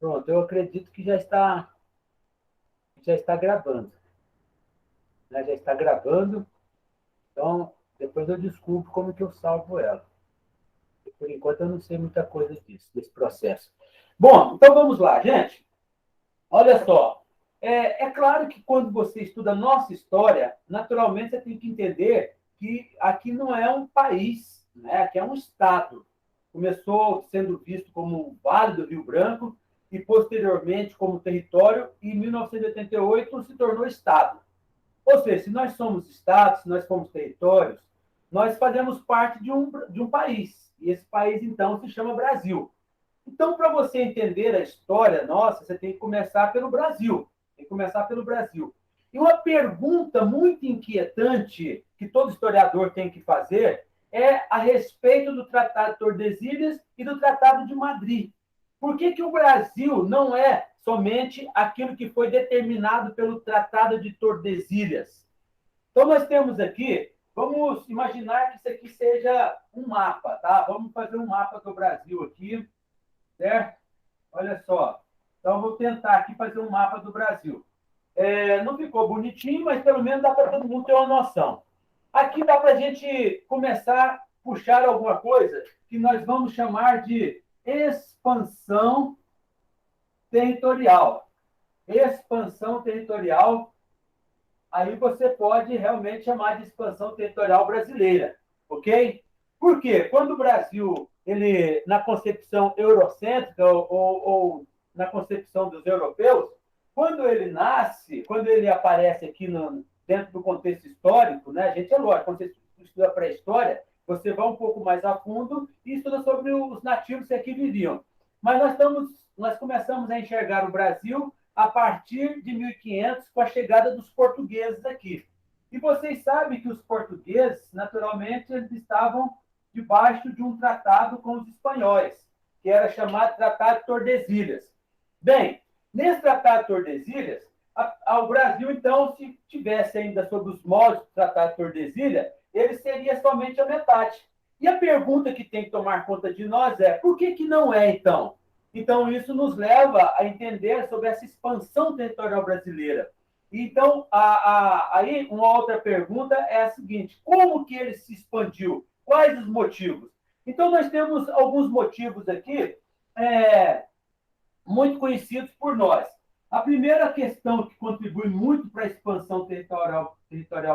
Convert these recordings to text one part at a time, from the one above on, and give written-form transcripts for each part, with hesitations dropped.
Pronto, eu acredito que já está gravando, né? Já está gravando, então depois eu descubro como que eu salvo ela. Por enquanto eu não sei muita coisa disso, desse processo. Bom, então vamos lá, gente. Olha só. É claro que quando você estuda a nossa história, naturalmente você tem que entender que aqui não é um país, né? Aqui é um estado. Começou sendo visto como o Vale do Rio Branco e, posteriormente, como território, e em 1988 se tornou estado. Ou seja, se nós somos estados, se nós somos territórios, nós fazemos parte de um país. E esse país, então, se chama Brasil. Então, para você entender a história nossa, você tem que começar pelo Brasil. Tem que começar pelo Brasil. E uma pergunta muito inquietante que todo historiador tem que fazer é a respeito do Tratado de Tordesilhas e do Tratado de Madrid. Por que o Brasil não é somente aquilo que foi determinado pelo Tratado de Tordesilhas? Então, nós temos aqui, vamos imaginar que isso aqui seja um mapa, tá? Vamos fazer um mapa do Brasil aqui, certo? Olha só. Então, vou tentar aqui fazer um mapa do Brasil. Não ficou bonitinho, mas pelo menos dá para todo mundo ter uma noção. Aqui dá para a gente começar a puxar alguma coisa que nós vamos chamar de expansão territorial. Expansão territorial, aí você pode realmente chamar de expansão territorial brasileira, ok? Por quê? Quando o Brasil, ele, na concepção eurocêntrica ou na concepção dos europeus, quando ele nasce, quando ele aparece aqui dentro do contexto histórico, né? A gente é lógico, quando você estuda pré-história, você vai um pouco mais a fundo e estuda sobre os nativos que aqui viviam. Mas nós começamos a enxergar o Brasil a partir de 1500, com a chegada dos portugueses aqui. E vocês sabem que os portugueses, naturalmente, eles estavam debaixo de um tratado com os espanhóis, que era chamado Tratado de Tordesilhas. Bem, nesse Tratado de Tordesilhas, o Brasil, então, se tivesse ainda sob os moldes do Tratado de Tordesilhas, ele seria somente a metade. E a pergunta que tem que tomar conta de nós é: por que não é, então? Então, isso nos leva a entender sobre essa expansão territorial brasileira. Então, aí uma outra pergunta é a seguinte: como que ele se expandiu? Quais os motivos? Então, nós temos alguns motivos aqui muito conhecidos por nós. A primeira questão que contribui muito para a expansão territorial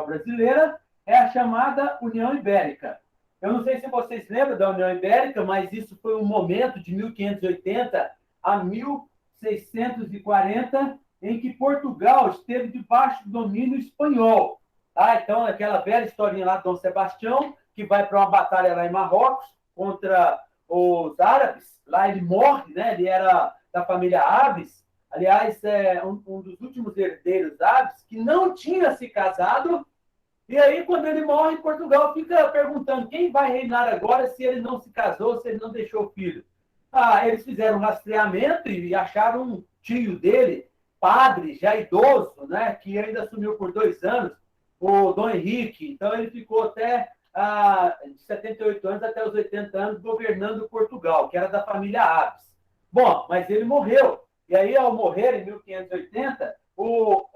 brasileira é a chamada União Ibérica. Eu não sei se vocês lembram da União Ibérica, mas isso foi um momento de 1580 a 1640, em que Portugal esteve debaixo do domínio espanhol. Tá? Então, aquela velha historinha lá de Dom Sebastião, que vai para uma batalha lá em Marrocos contra os árabes. Lá ele morre, né? Ele era da família Aves. Aliás, é um dos últimos herdeiros Aves, que não tinha se casado. E aí, quando ele morre, Portugal fica perguntando quem vai reinar agora se ele não se casou, se ele não deixou filho. Eles fizeram um rastreamento e acharam um tio dele, padre, já idoso, né, que ainda assumiu por 2 anos, o Dom Henrique. Então, ele ficou até de 78 anos até os 80 anos governando Portugal, que era da família Aves. Bom, mas ele morreu. E aí, ao morrer, em 1580,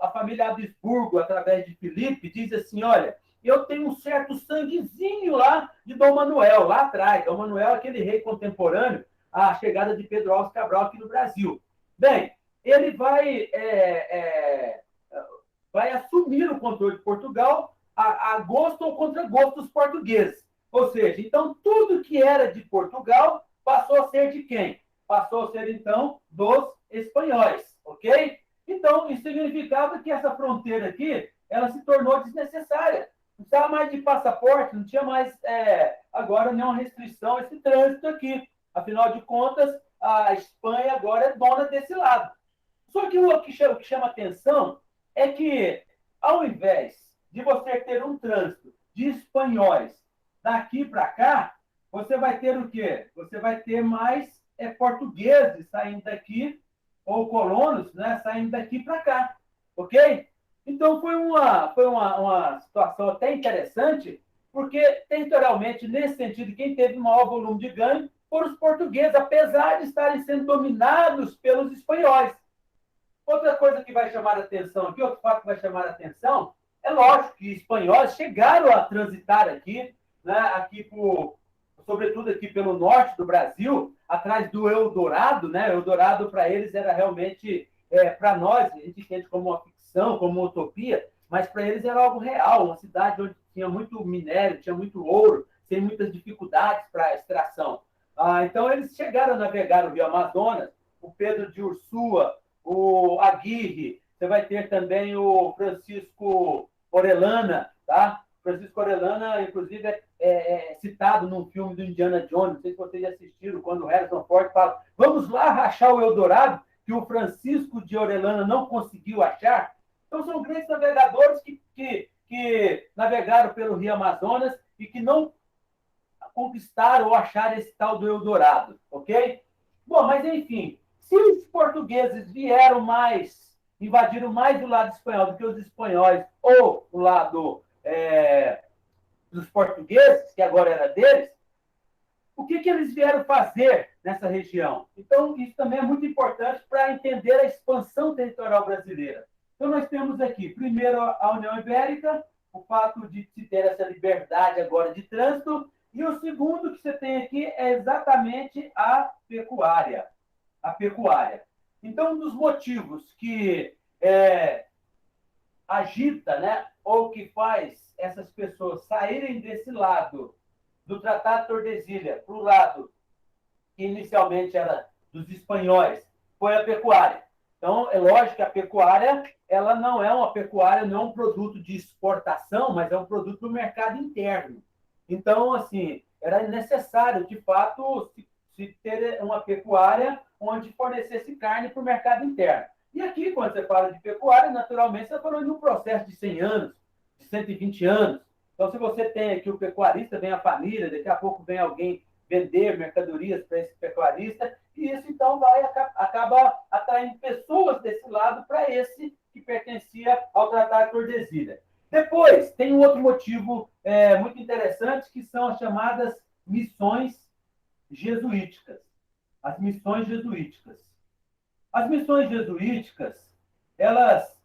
a família Habsburgo, através de Filipe, diz assim: olha, eu tenho um certo sanguezinho lá de Dom Manuel, lá atrás. Dom Manuel é aquele rei contemporâneo à chegada de Pedro Álvares Cabral aqui no Brasil. Bem, ele vai assumir o controle de Portugal a gosto ou contra gosto dos portugueses. Ou seja, então, tudo que era de Portugal passou a ser de quem? Passou a ser, então, dos espanhóis, ok? Então, isso significava que essa fronteira aqui, ela se tornou desnecessária. Não precisava mais de passaporte, não tinha mais, agora, nenhuma restrição a esse trânsito aqui. Afinal de contas, a Espanha agora é dona desse lado. Só que o que chama atenção é que, ao invés de você ter um trânsito de espanhóis daqui para cá, você vai ter o quê? Você vai ter mais portugueses saindo daqui, ou colonos, né, saindo daqui para cá, ok? Então, foi uma situação até interessante, porque, territorialmente, nesse sentido, quem teve maior volume de ganho foram os portugueses, apesar de estarem sendo dominados pelos espanhóis. Outra coisa que vai chamar a atenção aqui, outro fato que vai chamar a atenção, é lógico que espanhóis chegaram a transitar aqui, né, sobretudo aqui pelo norte do Brasil, atrás do Eldorado, né? Eldorado para eles era realmente, para nós, a gente entende como uma ficção, como uma utopia, mas para eles era algo real, uma cidade onde tinha muito minério, tinha muito ouro, sem muitas dificuldades para a extração. Então, eles chegaram a navegar o Rio Amazonas, o Pedro de Ursúa, o Aguirre, você vai ter também o Francisco Orellana, tá? Francisco Orellana, inclusive, é citado num filme do Indiana Jones, não sei se vocês já assistiram, quando o Harrison Ford fala, vamos lá rachar o Eldorado, que o Francisco de Orellana não conseguiu achar. Então, são grandes navegadores que navegaram pelo Rio Amazonas e que não conquistaram ou acharam esse tal do Eldorado, ok? Bom, mas enfim, se os portugueses invadiram mais o lado espanhol do que os espanhóis, ou o lado dos portugueses, que agora era deles, o que eles vieram fazer nessa região? Então, isso também é muito importante para entender a expansão territorial brasileira. Então, nós temos aqui, primeiro, a União Ibérica, o fato de se ter essa liberdade agora de trânsito, e o segundo que você tem aqui é exatamente a pecuária. A pecuária. Então, um dos motivos que agita, né, ou que faz essas pessoas saírem desse lado do Tratado de Tordesilhas para o lado que inicialmente era dos espanhóis, foi a pecuária. Então, é lógico que a pecuária ela não é uma pecuária, não é um produto de exportação, mas é um produto do mercado interno. Então, assim, era necessário, de fato, se ter uma pecuária onde fornecesse carne para o mercado interno. E aqui, quando você fala de pecuária, naturalmente, você está falando de um processo de 100 anos, de 120 anos. Então, se você tem aqui o pecuarista, vem a família, daqui a pouco vem alguém vender mercadorias para esse pecuarista, e isso, então, acaba atraindo pessoas desse lado para esse que pertencia ao Tratado de Tordesilhas. Depois, tem um outro motivo muito interessante, que são as chamadas missões jesuíticas. As missões jesuíticas. As missões jesuíticas, elas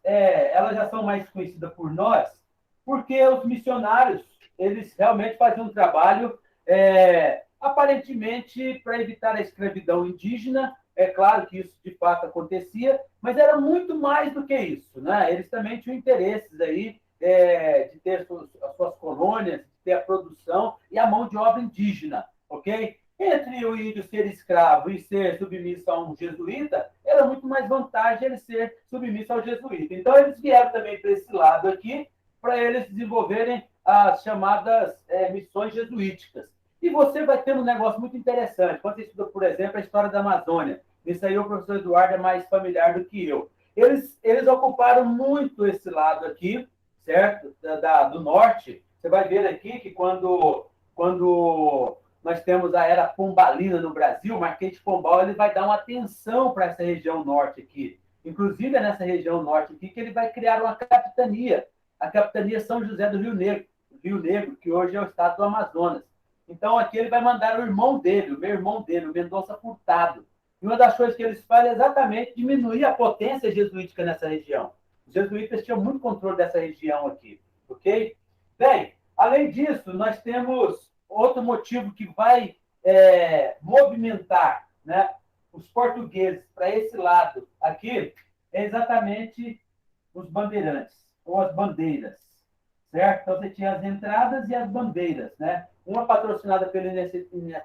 já são mais conhecidas por nós, porque os missionários, eles realmente faziam um trabalho, aparentemente, para evitar a escravidão indígena. É claro que isso, de fato, acontecia, mas era muito mais do que isso, né? Eles também tinham interesses aí, de ter as suas colônias, de ter a produção e a mão de obra indígena, ok? Entre o índio ser escravo e ser submisso a um jesuíta, era muito mais vantagem ele ser submisso ao jesuíta. Então, eles vieram também para esse lado aqui, para eles desenvolverem as chamadas missões jesuíticas. E você vai ter um negócio muito interessante. Quando você estuda, por exemplo, a história da Amazônia, isso aí o professor Eduardo é mais familiar do que eu. Eles ocuparam muito esse lado aqui, certo? Do norte. Você vai ver aqui que quando nós temos a era pombalina no Brasil, o Marquês de Pombal ele vai dar uma atenção para essa região norte aqui. Inclusive, é nessa região norte aqui que ele vai criar uma capitania, a capitania São José do Rio Negro, que hoje é o estado do Amazonas. Então, aqui ele vai mandar o irmão dele, o meu irmão dele, o Mendonça Furtado. E uma das coisas que eles fazem é exatamente diminuir a potência jesuítica nessa região. Os jesuítas tinham muito controle dessa região aqui, ok? Bem, além disso, nós temos outro motivo que vai movimentar, né, os portugueses para esse lado aqui, é exatamente os bandeirantes, ou as bandeiras, certo? Então, você tinha as entradas e as bandeiras, né? Uma patrocinada pela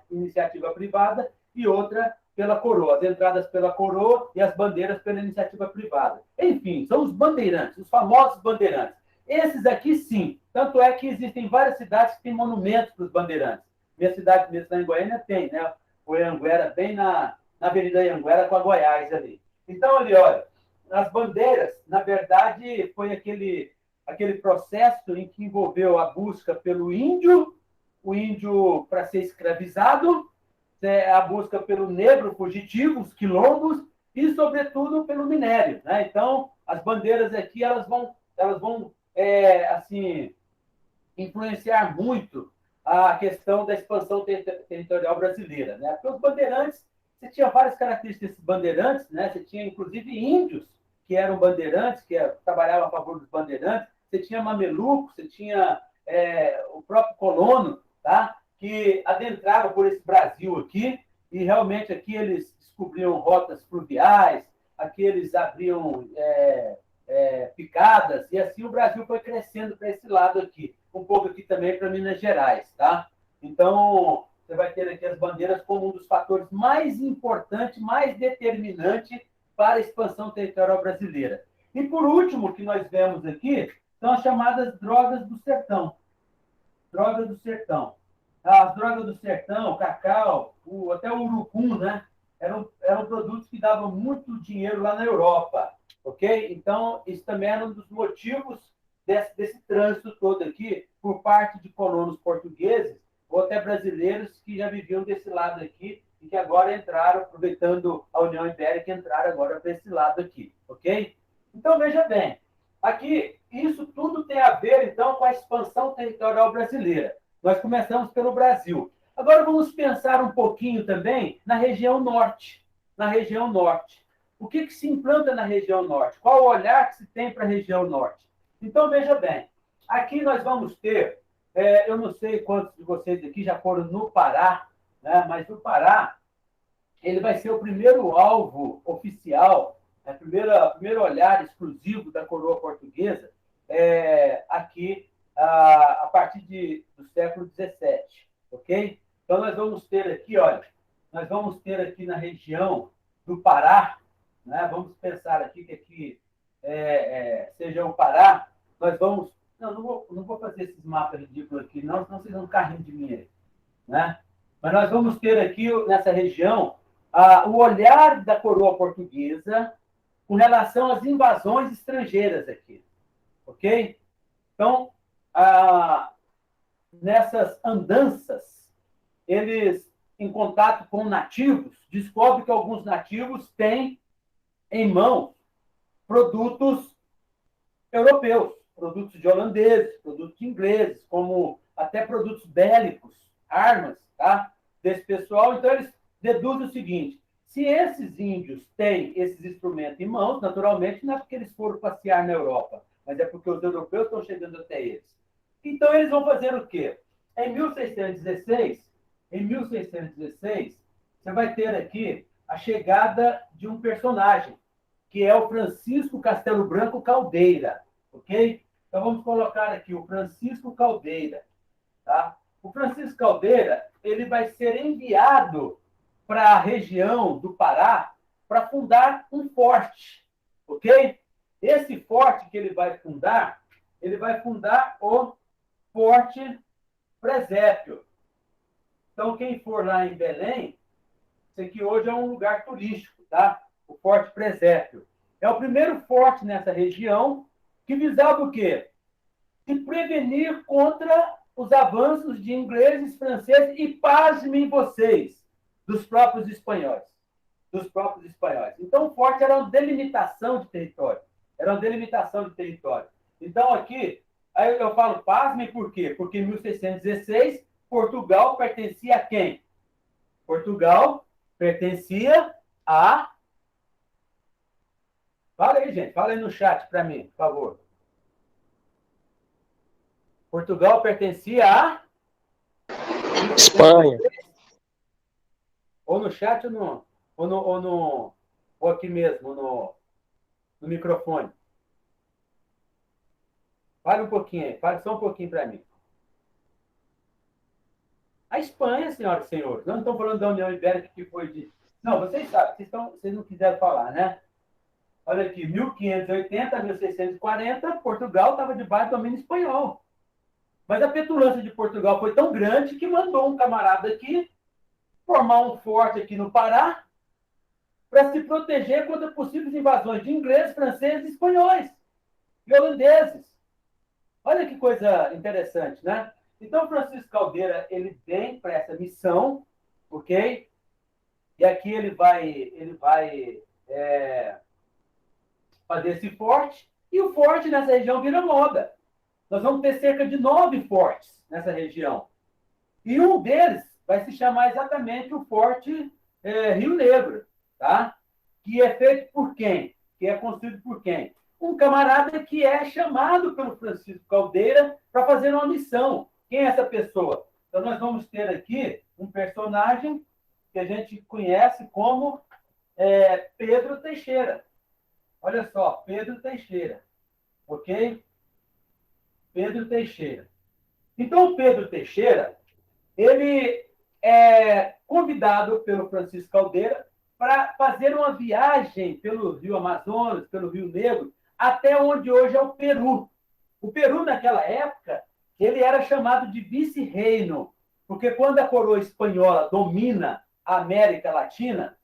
iniciativa privada e outra pela coroa. As entradas pela coroa e as bandeiras pela iniciativa privada. Enfim, são os bandeirantes, os famosos bandeirantes. Esses aqui, sim. Tanto é que existem várias cidades que têm monumentos para os bandeirantes. Minha cidade mesmo, na Anguera, tem, né? O Anguera, bem na Avenida Anguera com a Goiás ali. Então, ali, olha, as bandeiras, na verdade, foi aquele processo em que envolveu a busca pelo índio, o índio para ser escravizado, a busca pelo negro fugitivo, os quilombos, e, sobretudo, pelo minério, né? Então, as bandeiras aqui, elas vão assim, influenciar muito a questão da expansão territorial brasileira, né? Porque os bandeirantes, você tinha várias características desses bandeirantes, né? Você tinha, inclusive, índios que eram bandeirantes, trabalhavam a favor dos bandeirantes, você tinha mameluco, você tinha o próprio colono, tá? Que adentraram por esse Brasil aqui, e realmente aqui eles descobriam rotas fluviais, aqui eles abriam picadas, e assim o Brasil foi crescendo para esse lado aqui, um pouco aqui também para Minas Gerais, tá? Então, você vai ter aqui as bandeiras como um dos fatores mais importantes, mais determinantes para a expansão territorial brasileira. E, por último, o que nós vemos aqui são as chamadas drogas do sertão. Drogas do sertão. As drogas do sertão, o cacau, até o urucum, né? Eram produtos que davam muito dinheiro lá na Europa, ok? Então, isso também era um dos motivos desse trânsito todo aqui por parte de colonos portugueses ou até brasileiros que já viviam desse lado aqui e que agora entraram, aproveitando a União Ibérica, entraram agora para esse lado aqui, ok? Então, veja bem, aqui, isso tudo tem a ver, então, com a expansão territorial brasileira. Nós começamos pelo Brasil. Agora vamos pensar um pouquinho também na região norte. Na região norte. O que se implanta na região norte? Qual o olhar que se tem para a região norte? Então, veja bem, aqui nós vamos ter, eu não sei quantos de vocês aqui já foram no Pará, né? Mas no Pará, ele vai ser o primeiro alvo oficial, o primeiro olhar exclusivo da coroa portuguesa aqui a partir do século XVII, ok? Então, nós vamos ter aqui, olha, nós vamos ter aqui na região do Pará, né? Vamos pensar aqui que aqui seja o Pará, nós vamos... Não vou fazer esses mapas ridículos aqui, não, senão vocês vão ficar rindo de mim aí, né? Mas nós vamos ter aqui, nessa região, o olhar da coroa portuguesa com relação às invasões estrangeiras aqui, ok? Então, nessas andanças, eles, em contato com nativos, descobrem que alguns nativos têm em mãos produtos europeus, produtos de holandeses, produtos de ingleses, como até produtos bélicos, armas, tá? Desse pessoal. Então, eles deduzem o seguinte: se esses índios têm esses instrumentos em mãos, naturalmente, não é porque eles foram passear na Europa, mas é porque os europeus estão chegando até eles. Então, eles vão fazer o quê? Em 1616, você vai ter aqui a chegada de um personagem, que é o Francisco Castelo Branco Caldeira, ok? Então, vamos colocar aqui o Francisco Caldeira, tá? O Francisco Caldeira, ele vai ser enviado para a região do Pará para fundar um forte, ok? Esse forte que ele vai fundar o Forte Presépio. Então, quem for lá em Belém, isso aqui hoje é um lugar turístico, tá? O Forte Presépio. É o primeiro forte nessa região que visava o quê? Se prevenir contra os avanços de ingleses, franceses e, pasmem vocês, dos próprios espanhóis. Dos próprios espanhóis. Então, o forte era uma delimitação de território. Era uma delimitação de território. Então, aqui, aí eu falo pasmem por quê? Porque em 1616, Portugal pertencia a quem? Portugal pertencia a... Fala aí, gente. Fala aí no chat para mim, por favor. Portugal pertencia a... Espanha. Ou no chat ou aqui mesmo, no microfone. Fale um pouquinho aí. Fale só um pouquinho para mim. A Espanha, senhoras e senhores. Não estamos falando da União Ibérica que foi de... Não, vocês sabem. Vocês não quiseram falar, né? Olha aqui, 1580 a 1640, Portugal estava debaixo do domínio espanhol. Mas a petulância de Portugal foi tão grande que mandou um camarada aqui formar um forte aqui no Pará para se proteger contra possíveis invasões de ingleses, franceses, espanhóis e holandeses. Olha que coisa interessante, né? Então, Francisco Caldeira, ele vem para essa missão, ok? E aqui ele vai fazer esse forte, e o forte nessa região vira moda. Nós vamos ter cerca de 9 fortes nessa região. E um deles vai se chamar exatamente o Forte Rio Negro, tá? Que é feito por quem? Que é construído por quem? Um camarada que é chamado pelo Francisco Caldeira para fazer uma missão. Quem é essa pessoa? Então, nós vamos ter aqui um personagem que a gente conhece como Pedro Teixeira. Olha só, Pedro Teixeira, ok? Pedro Teixeira. Então, o Pedro Teixeira, ele é convidado pelo Francisco Caldeira para fazer uma viagem pelo Rio Amazonas, pelo Rio Negro, até onde hoje é o Peru. O Peru, naquela época, ele era chamado de vice-reino, porque quando a coroa espanhola domina a América Latina,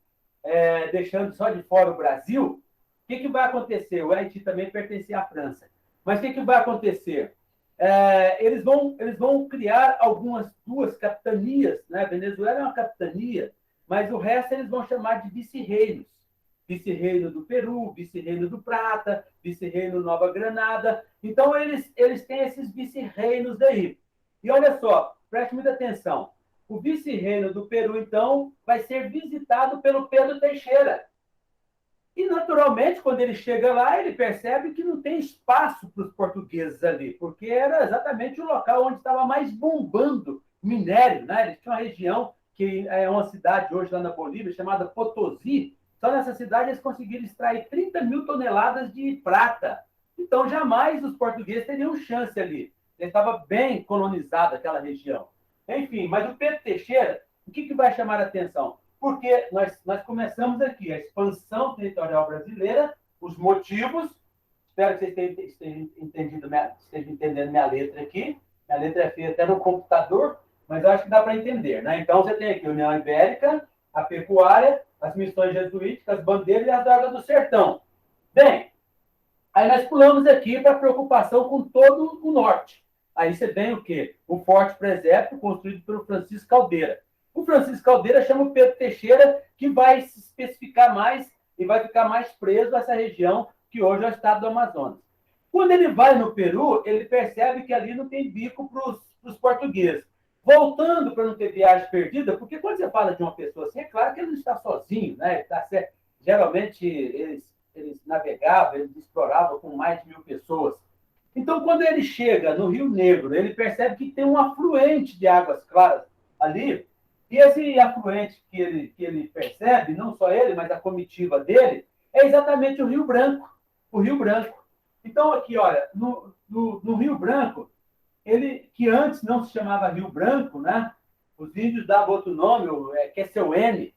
deixando só de fora o Brasil, o que vai acontecer? O Haiti também pertencia à França. Mas o que vai acontecer? Eles vão criar duas capitanias, né? A Venezuela é uma capitania, mas o resto eles vão chamar de vice-reinos. Vice-reino do Peru, vice-reino do Prata, vice-reino Nova Granada. Então, eles têm esses vice-reinos aí. E olha só, preste muita atenção. O vice-reino do Peru, então, vai ser visitado pelo Pedro Teixeira. E, naturalmente, quando ele chega lá, ele percebe que não tem espaço para os portugueses ali, porque era exatamente o local onde estava mais bombando minério, né? Eles tinham uma região que é uma cidade hoje lá na Bolívia, chamada Potosí. Só nessa cidade eles conseguiram extrair 30 mil toneladas de prata. Então, jamais os portugueses teriam chance ali. Estava bem colonizada aquela região. Enfim, mas o Pedro Teixeira, o que vai chamar a atenção? Porque nós começamos aqui a expansão territorial brasileira, os motivos. Espero que vocês estejam entendendo minha letra aqui. Minha letra é feia até no computador, mas eu acho que dá para entender, né? Então, você tem aqui a União Ibérica, a pecuária, as missões jesuíticas, as bandeiras e as drogas do sertão. Bem, aí nós pulamos aqui para a preocupação com todo o norte. Aí você tem o quê? O Forte Presépio, construído pelo Francisco Caldeira. O Francisco Caldeira chama o Pedro Teixeira, que vai se especificar mais e vai ficar mais preso a essa região que hoje é o estado do Amazonas. Quando ele vai no Peru, ele percebe que ali não tem bico para os portugueses. Voltando para não ter viagem perdida, porque quando você fala de uma pessoa assim, é claro que ele não está sozinho, né? Geralmente eles navegavam, eles exploravam com mais de 1.000 pessoas. Então, quando ele chega no Rio Negro, ele percebe que tem um afluente de águas claras ali, e esse afluente que ele percebe, não só ele, mas a comitiva dele, é exatamente o Rio Branco. O Rio Branco. Então, aqui, olha, no Rio Branco, ele, que antes não se chamava Rio Branco, né? Os índios davam outro nome, Quesseuene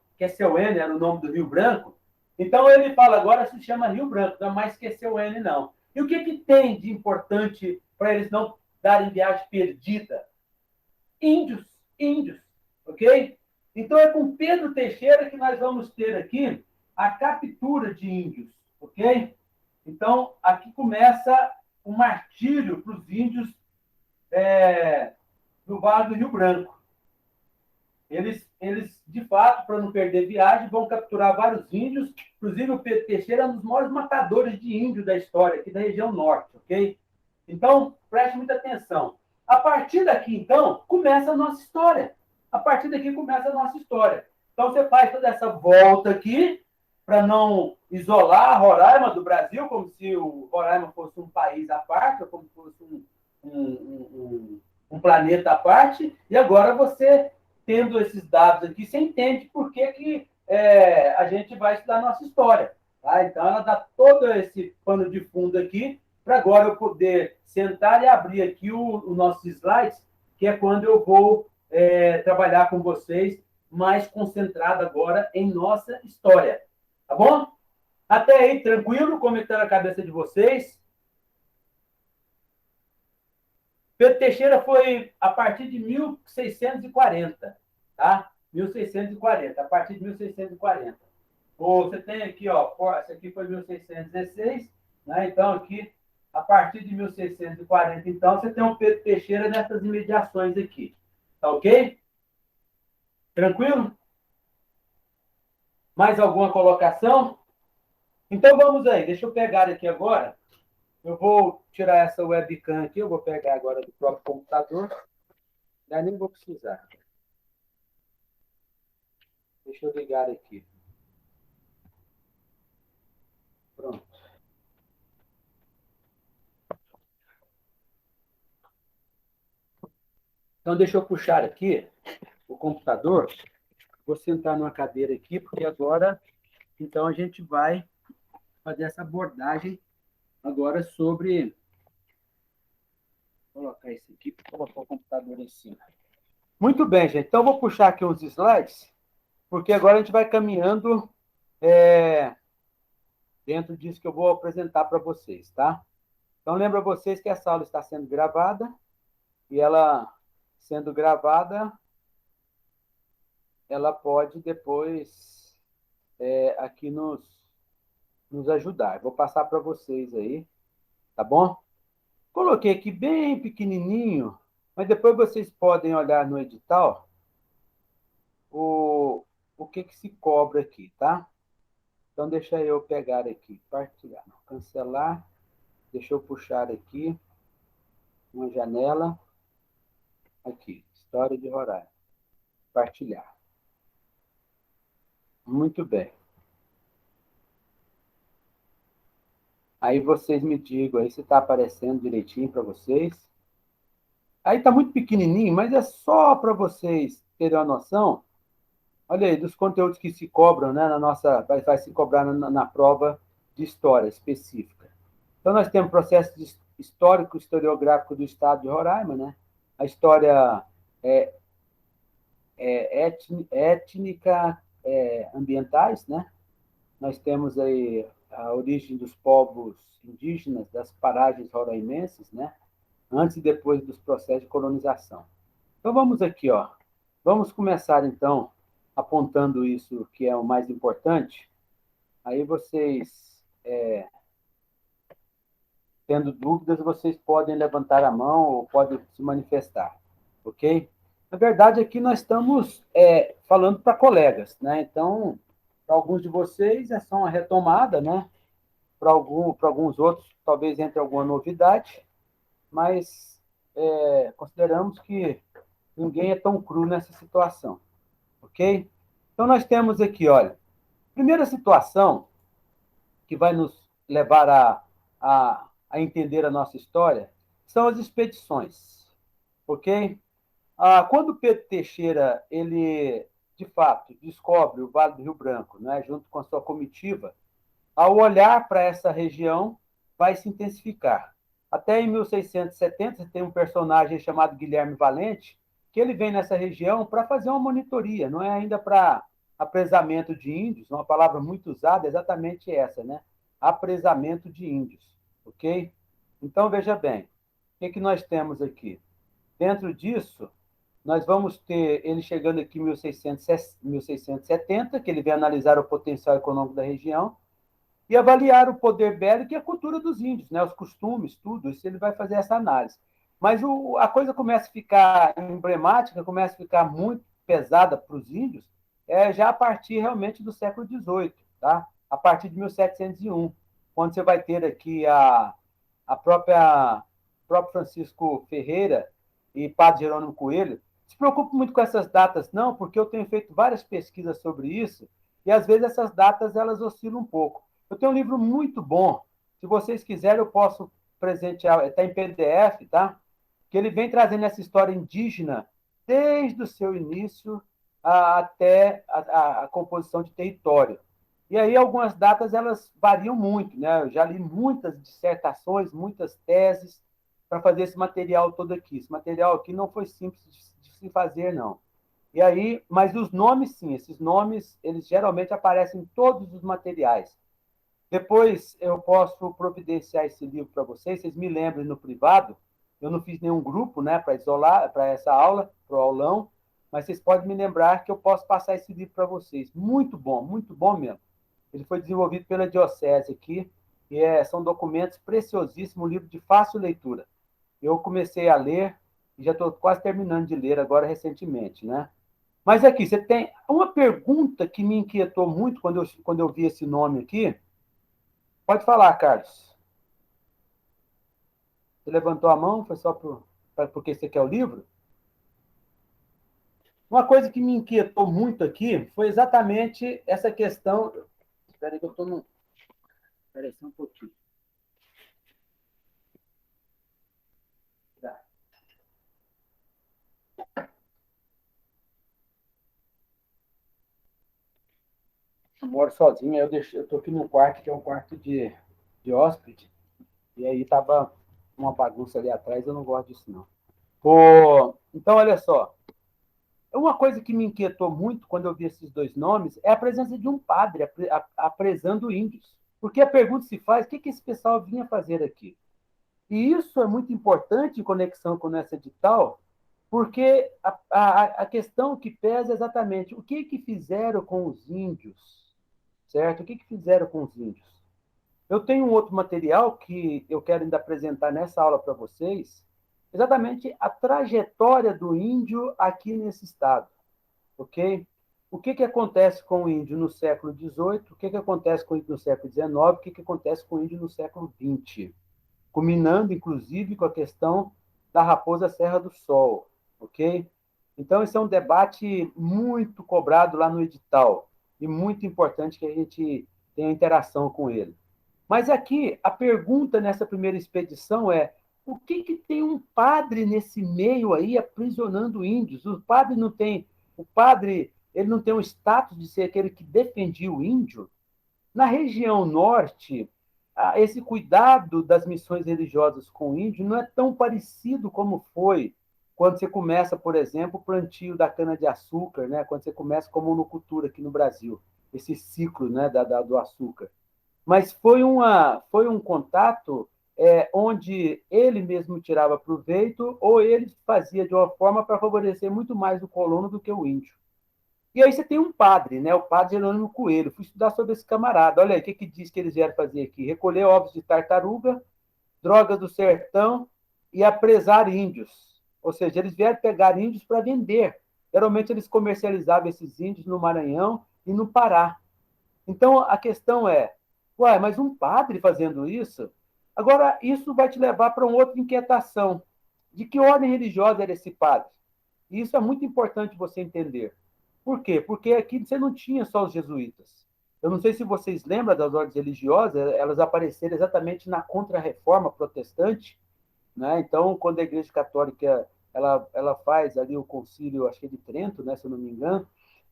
era o nome do Rio Branco. Então, ele fala, agora se chama Rio Branco, não é mais Quesseuene, não. E o que tem de importante para eles não darem viagem perdida? Índios, índios, ok? Então, é com Pedro Teixeira que nós vamos ter aqui a captura de índios, ok? Então, aqui começa o martírio para os índios do Vale do Rio Branco. Eles, de fato, para não perder viagem, vão capturar vários índios. Inclusive, o Pedro Teixeira é um dos maiores matadores de índio da história, aqui da região norte, ok? Então, preste muita atenção. A partir daqui, então, começa a nossa história. A partir daqui começa a nossa história. Então, você faz toda essa volta aqui para não isolar Roraima do Brasil, como se o Roraima fosse um país à parte, ou como se fosse um planeta à parte. E agora você, tendo esses dados aqui, você entende por que a gente vai estudar a nossa história. Tá? Então, ela dá todo esse pano de fundo aqui para agora eu poder sentar e abrir aqui o nossos slides, que é quando eu vou trabalhar com vocês mais concentrado agora em nossa história. Tá bom? Até aí, tranquilo? Como está na cabeça de vocês? Pedro Teixeira foi a partir de 1640, tá? 1640, a partir de 1640. Você tem aqui, ó, esse aqui foi 1616, né? Então, aqui, a partir de 1640, então, você tem um Pedro Teixeira nessas imediações aqui. Tá ok? Tranquilo? Mais alguma colocação? Então, vamos aí. Deixa eu pegar aqui agora. Eu vou tirar essa webcam aqui. Eu vou pegar agora do próprio computador. Já nem vou precisar. Deixa eu ligar aqui. Pronto. Então, deixa eu puxar aqui o computador. Vou sentar numa cadeira aqui, porque agora, então, a gente vai fazer essa abordagem agora sobre... Vou colocar isso aqui, colocar o computador em cima. Muito bem, gente. Então, vou puxar aqui uns slides, porque agora a gente vai caminhando dentro disso que eu vou apresentar para vocês, tá? Então, lembra vocês que essa aula está sendo gravada, e ela, sendo gravada, ela pode depois aqui nos ajudar. Vou passar para vocês aí, tá bom? Coloquei aqui bem pequenininho, mas depois vocês podem olhar no edital o, o que se cobra aqui, tá? Então, deixa eu pegar aqui, partilhar, cancelar, deixa eu puxar aqui uma janela, aqui, História de Roraima, partilhar. Muito bem. Aí vocês me digam aí se está aparecendo direitinho para vocês. Aí está muito pequenininho, mas é só para vocês terem uma noção. Olha aí, dos conteúdos que se cobram, né, na nossa, vai se cobrar na prova de história específica. Então, nós temos processo histórico, historiográfico do estado de Roraima, né? A história é, étnica, ambientais, né? Nós temos aí a origem dos povos indígenas das paragens roraimenses, né? Antes e depois dos processos de colonização. Então vamos aqui, ó. Vamos começar então apontando isso que é o mais importante. Aí vocês, tendo dúvidas, vocês podem levantar a mão ou podem se manifestar, ok? Na verdade, aqui nós estamos falando para colegas, né? Então, para alguns de vocês é só uma retomada, né? Para alguns outros, talvez entre alguma novidade, mas consideramos que ninguém é tão cru nessa situação, ok? Então, nós temos aqui, olha, primeira situação que vai nos levar a entender a nossa história são as expedições, ok? Quando Pedro Teixeira, ele, de fato, descobre o Vale do Rio Branco, né, junto com a sua comitiva, ao olhar para essa região, vai se intensificar. Até em 1670, tem um personagem chamado Guilherme Valente, que ele vem nessa região para fazer uma monitoria, não é ainda para apresamento de índios, uma palavra muito usada, é exatamente essa, né? Apresamento de índios, ok? Então, veja bem, o que nós temos aqui? Dentro disso, nós vamos ter ele chegando aqui em 1670, que ele vem analisar o potencial econômico da região, e avaliar o poder bélico e a cultura dos índios, né? Os costumes, tudo isso, ele vai fazer essa análise. Mas a coisa começa a ficar emblemática, começa a ficar muito pesada para os índios, já a partir realmente do século XVIII, tá? A partir de 1701, quando você vai ter aqui a próprio Francisco Ferreira e Padre Jerônimo Coelho. Se preocupe muito com essas datas, não, porque eu tenho feito várias pesquisas sobre isso, e às vezes essas datas elas oscilam um pouco. Eu tenho um livro muito bom. Se vocês quiserem, eu posso presentear. Está em PDF, tá? Que ele vem trazendo essa história indígena desde o seu início até a composição de território. E aí algumas datas elas variam muito, né? Eu já li muitas dissertações, muitas teses para fazer esse material todo aqui. Esse material aqui não foi simples de se fazer, não. E aí, mas os nomes, sim, esses nomes, eles geralmente aparecem em todos os materiais. Depois eu posso providenciar esse livro para vocês, vocês me lembrem no privado. Eu não fiz nenhum grupo, né, para isolar, para essa aula, para o aulão, mas vocês podem me lembrar que eu posso passar esse livro para vocês. Muito bom mesmo. Ele foi desenvolvido pela Diocese aqui, e são documentos preciosíssimos, um livro de fácil leitura. Eu comecei a ler e já estou quase terminando de ler agora recentemente, né? Mas aqui, você tem uma pergunta que me inquietou muito quando eu vi esse nome aqui. Pode falar, Carlos. Você levantou a mão, foi só porque você quer o livro? Uma coisa que me inquietou muito aqui foi exatamente essa questão. Espera aí que eu estou no. Espera aí só um pouquinho. Tá. Eu moro sozinho, eu estou aqui num quarto que é um quarto de hóspede, e aí tava uma bagunça ali atrás, eu não gosto disso, não. Pô, então, olha só. Uma coisa que me inquietou muito quando eu vi esses dois nomes é a presença de um padre apresando índios. Porque a pergunta se faz, o que esse pessoal vinha fazer aqui? E isso é muito importante em conexão com essa edital, porque a questão que pesa é exatamente o que fizeram com os índios, certo? O que fizeram com os índios? Eu tenho um outro material que eu quero ainda apresentar nessa aula para vocês, exatamente a trajetória do índio aqui nesse estado, ok? O que acontece com o índio no século XVIII, o que acontece com o índio no século XIX, o que acontece com o índio no século XX, culminando, inclusive, com a questão da Raposa Serra do Sol, ok? Então, esse é um debate muito cobrado lá no edital e muito importante que a gente tenha interação com ele. Mas aqui, a pergunta nessa primeira expedição é: por que tem um padre nesse meio aí aprisionando índios? O padre, ele não tem o status de ser aquele que defendia o índio? Na região norte, esse cuidado das missões religiosas com o índio não é tão parecido como foi quando você começa, por exemplo, o plantio da cana-de-açúcar, né? Quando você começa com a monocultura aqui no Brasil, esse ciclo, né, do açúcar. Mas foi um contato onde ele mesmo tirava proveito ou ele fazia de uma forma para favorecer muito mais o colono do que o índio. E aí você tem um padre, né? O padre Jerônimo Coelho. Fui estudar sobre esse camarada. Olha aí, o que diz que eles vieram fazer aqui? Recolher ovos de tartaruga, drogas do sertão e apresar índios. Ou seja, eles vieram pegar índios para vender. Geralmente eles comercializavam esses índios no Maranhão e no Pará. Então a questão é, ué, mas um padre fazendo isso? Agora, isso vai te levar para uma outra inquietação. De que ordem religiosa era esse padre? E isso é muito importante você entender. Por quê? Porque aqui você não tinha só os jesuítas. Eu não sei se vocês lembram das ordens religiosas, elas apareceram exatamente na Contra-Reforma Protestante, né? Então, quando a Igreja Católica ela faz ali o concílio, acho que é de Trento, né, se eu não me engano,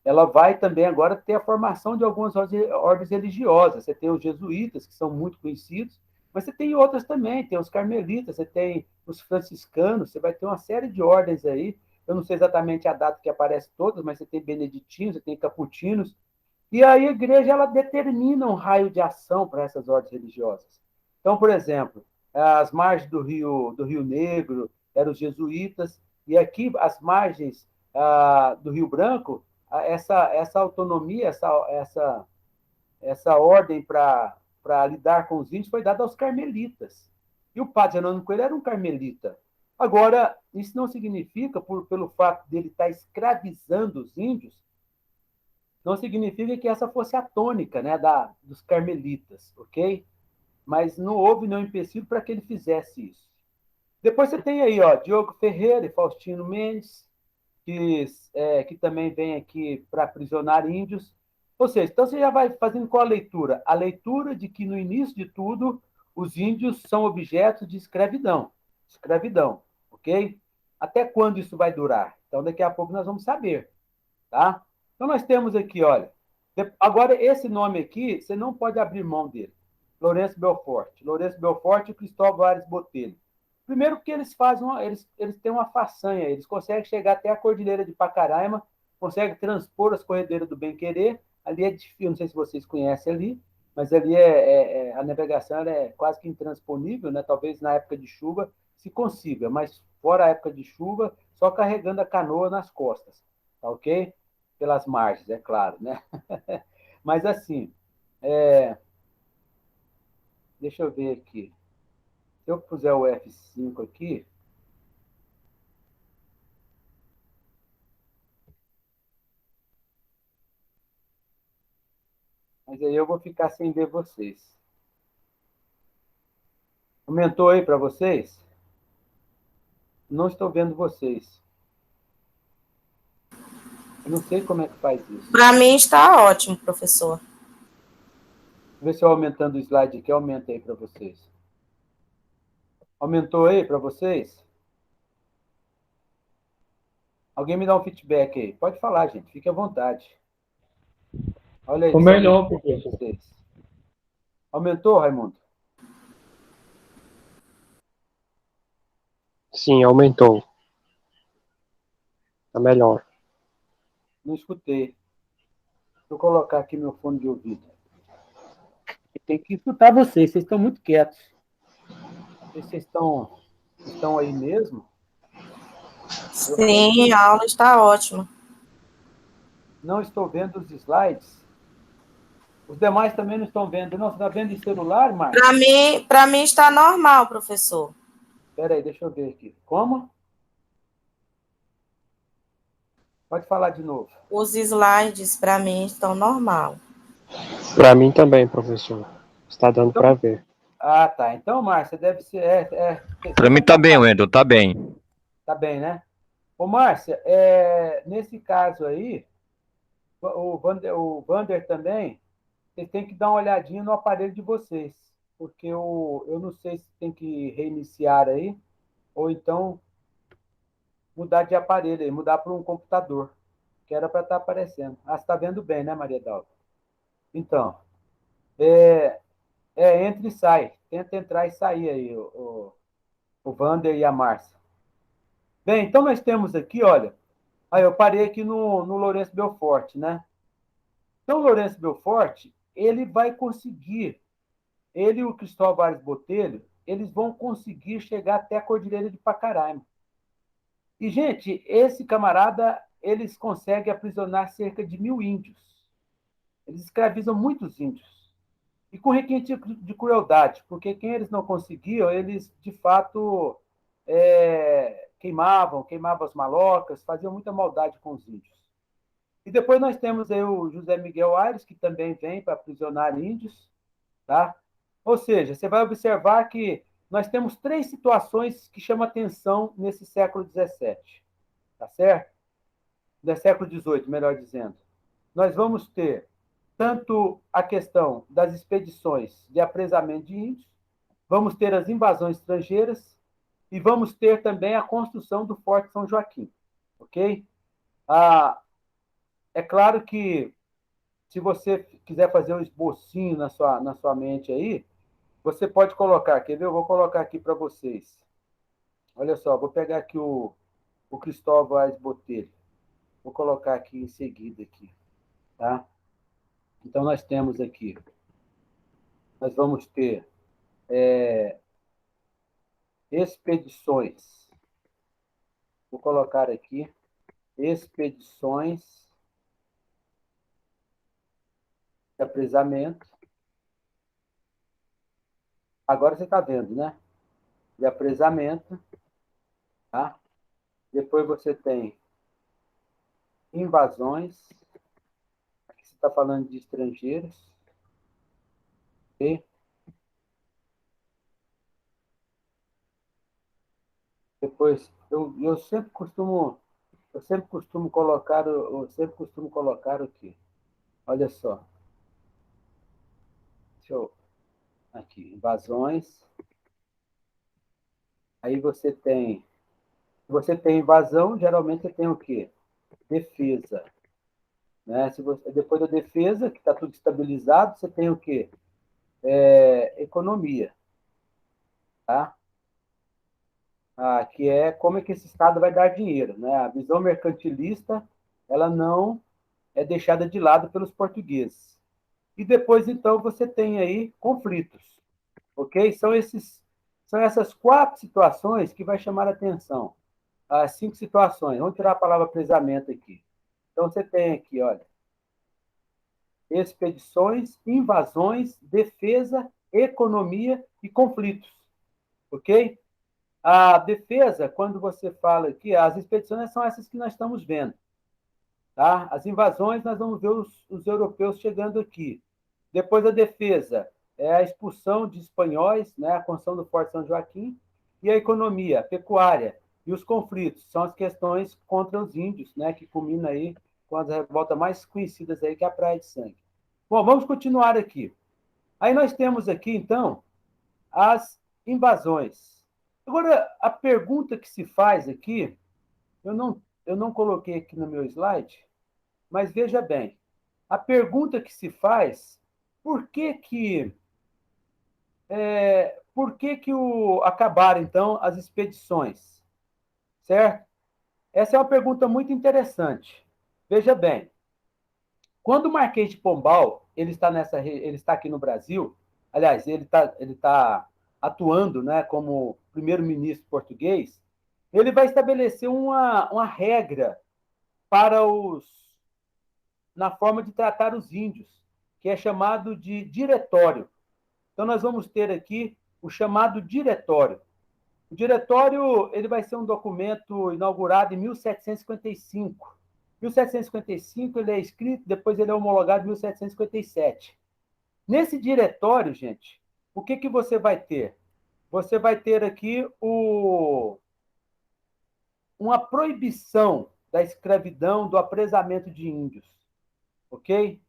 ela vai também agora ter a formação de algumas ordens religiosas. Você tem os jesuítas, que são muito conhecidos, mas você tem outras também, tem os carmelitas, você tem os franciscanos, você vai ter uma série de ordens aí. Eu não sei exatamente a data que aparece todas, mas você tem beneditinos, você tem capuchinos, e aí a igreja ela determina um raio de ação para essas ordens religiosas. Então, por exemplo, as margens do Rio Negro eram os jesuítas, e aqui as margens do Rio Branco, essa autonomia, essa ordem para lidar com os índios foi dada aos carmelitas. E o padre Jerônimo Coelho era um carmelita. Agora, isso não significa, pelo fato dele estar escravizando os índios, não significa que essa fosse a tônica, né, dos carmelitas, ok? Mas não houve nenhum empecilho para que ele fizesse isso. Depois você tem aí, ó, Diogo Ferreira e Faustino Mendes, que também vem aqui para aprisionar índios. Ou seja, então você já vai fazendo qual a leitura? A leitura de que, no início de tudo, os índios são objetos de escravidão. Escravidão, ok? Até quando isso vai durar? Então, daqui a pouco nós vamos saber. Tá? Então, nós temos aqui, olha. Agora, esse nome aqui, você não pode abrir mão dele. Lourenço Belfort. Lourenço Belfort e Cristóvão Ares Botelho. Primeiro porque eles têm uma façanha, eles conseguem chegar até a Cordilheira de Pacaraima, conseguem transpor as corredeiras do Bem-Querer. Ali é difícil, não sei se vocês conhecem ali, mas ali a navegação é quase que intransponível, né? Talvez na época de chuva se consiga, mas fora a época de chuva, só carregando a canoa nas costas, tá ok? Pelas margens, é claro, né? Mas assim, deixa eu ver aqui. Se eu puser o F5 aqui, mas aí eu vou ficar sem ver vocês. Aumentou aí para vocês? Não estou vendo vocês. Eu não sei como é que faz isso. Para mim está ótimo, professor. Vê se eu aumentando o slide aqui, aumenta aí para vocês. Aumentou aí para vocês? Alguém me dá um feedback aí. Pode falar, gente. Fique à vontade. Olha aí Ficou se aumentou melhor, para professor. vocês. Aumentou, Raimundo? Sim, aumentou. Tá melhor. Não escutei. Deixa eu colocar aqui meu fone de ouvido. Tem que escutar vocês. Vocês estão muito quietos. Não sei se vocês estão aí mesmo. Eu realmente Sim, a aula está ótima. não estou vendo os slides. Os demais também não estão vendo. Não, você está vendo em celular, Márcio? Para mim está normal, professor. Espera aí, deixa eu ver aqui. Como? Pode falar de novo. Os slides para mim estão normal. Para mim também, professor. Está dando para Então, ver. tá. Então, Márcia, deve ser. Para Você mim vai tá bem, passar. Wendel, tá bem. Tá bem, né? Ô, Márcia, nesse caso aí, o Vander também, vocês têm que dar uma olhadinha no aparelho de vocês, porque eu não sei se tem que reiniciar aí, ou então mudar de aparelho aí, mudar para um computador, que era para estar aparecendo. Ah, você está vendo bem, né, Maria Dalva? Então, entra e sai. Tenta entrar e sair aí, o Vander e a Márcia. Bem, então nós temos aqui, olha, aí eu parei aqui no Lourenço Belfort, né? Então, o Lourenço Belfort, ele vai conseguir, ele e o Cristóvão Aires Botelho, eles vão conseguir chegar até a Cordilheira de Pacaraima. E, gente, esse camarada, eles conseguem aprisionar cerca de 1.000 índios. Eles escravizam muitos índios. E com requinte de crueldade, porque quem eles não conseguiam, eles, de fato, queimavam as malocas, faziam muita maldade com os índios. E depois nós temos aí o José Miguel Aires, que também vem para aprisionar índios, tá? Ou seja, você vai observar que nós temos três situações que chamam atenção nesse século XVII, tá certo? No século XVIII, melhor dizendo. Nós vamos ter tanto a questão das expedições de apresamento de índios, vamos ter as invasões estrangeiras e vamos ter também a construção do Forte São Joaquim, ok? Ah, é claro que se você quiser fazer um esbocinho na sua mente aí, você pode colocar, quer ver? Eu vou colocar aqui para vocês. Olha só, vou pegar aqui o Cristóvão Aires Botelho. Vou colocar aqui em seguida aqui, tá? Então nós temos aqui, nós vamos ter expedições. Vou colocar aqui expedições de apresamento. Agora você está vendo, né? De apresamento, tá? Depois você tem invasões. Aqui você está falando de estrangeiros, ok? Depois, eu sempre costumo colocar aqui. Olha só. Deixa eu, aqui, invasões. Aí você tem invasão, geralmente você tem o quê? Defesa, né? Depois da defesa, que está tudo estabilizado, você tem o quê? Economia, tá? Que é como é que esse Estado vai dar dinheiro, né? A visão mercantilista, ela não é deixada de lado pelos portugueses. E depois, então, você tem aí conflitos, ok? São essas quatro situações que vai chamar a atenção. As cinco situações. Vamos tirar a palavra presamento aqui. Então, você tem aqui, olha, expedições, invasões, defesa, economia e conflitos, ok? A defesa, quando você fala aqui, as expedições são essas que nós estamos vendo. Tá? As invasões, nós vamos ver os europeus chegando aqui. Depois a defesa é a expulsão de espanhóis, né? A construção do Forte São Joaquim. E a economia, a pecuária. E os conflitos são as questões contra os índios, né? Que culmina aí com as revoltas mais conhecidas aí, que é a Praia de Sangue. Bom, vamos continuar aqui. Aí nós temos aqui, então, as invasões. Agora, a pergunta que se faz aqui, eu não coloquei aqui no meu slide, mas veja bem, a pergunta que se faz, por que que, acabaram, então, as expedições? Certo? Essa é uma pergunta muito interessante. Veja bem, quando o Marquês de Pombal ele está aqui no Brasil, aliás, ele tá atuando, né, como primeiro-ministro português, ele vai estabelecer uma regra para na forma de tratar os índios, que é chamado de diretório. Então, nós vamos ter aqui o chamado diretório. O diretório ele vai ser um documento inaugurado em 1755. 1755 ele é escrito, depois ele é homologado em 1757. Nesse diretório, gente, o que você vai ter? Você vai ter aqui uma proibição da escravidão, do apresamento de índios, ok?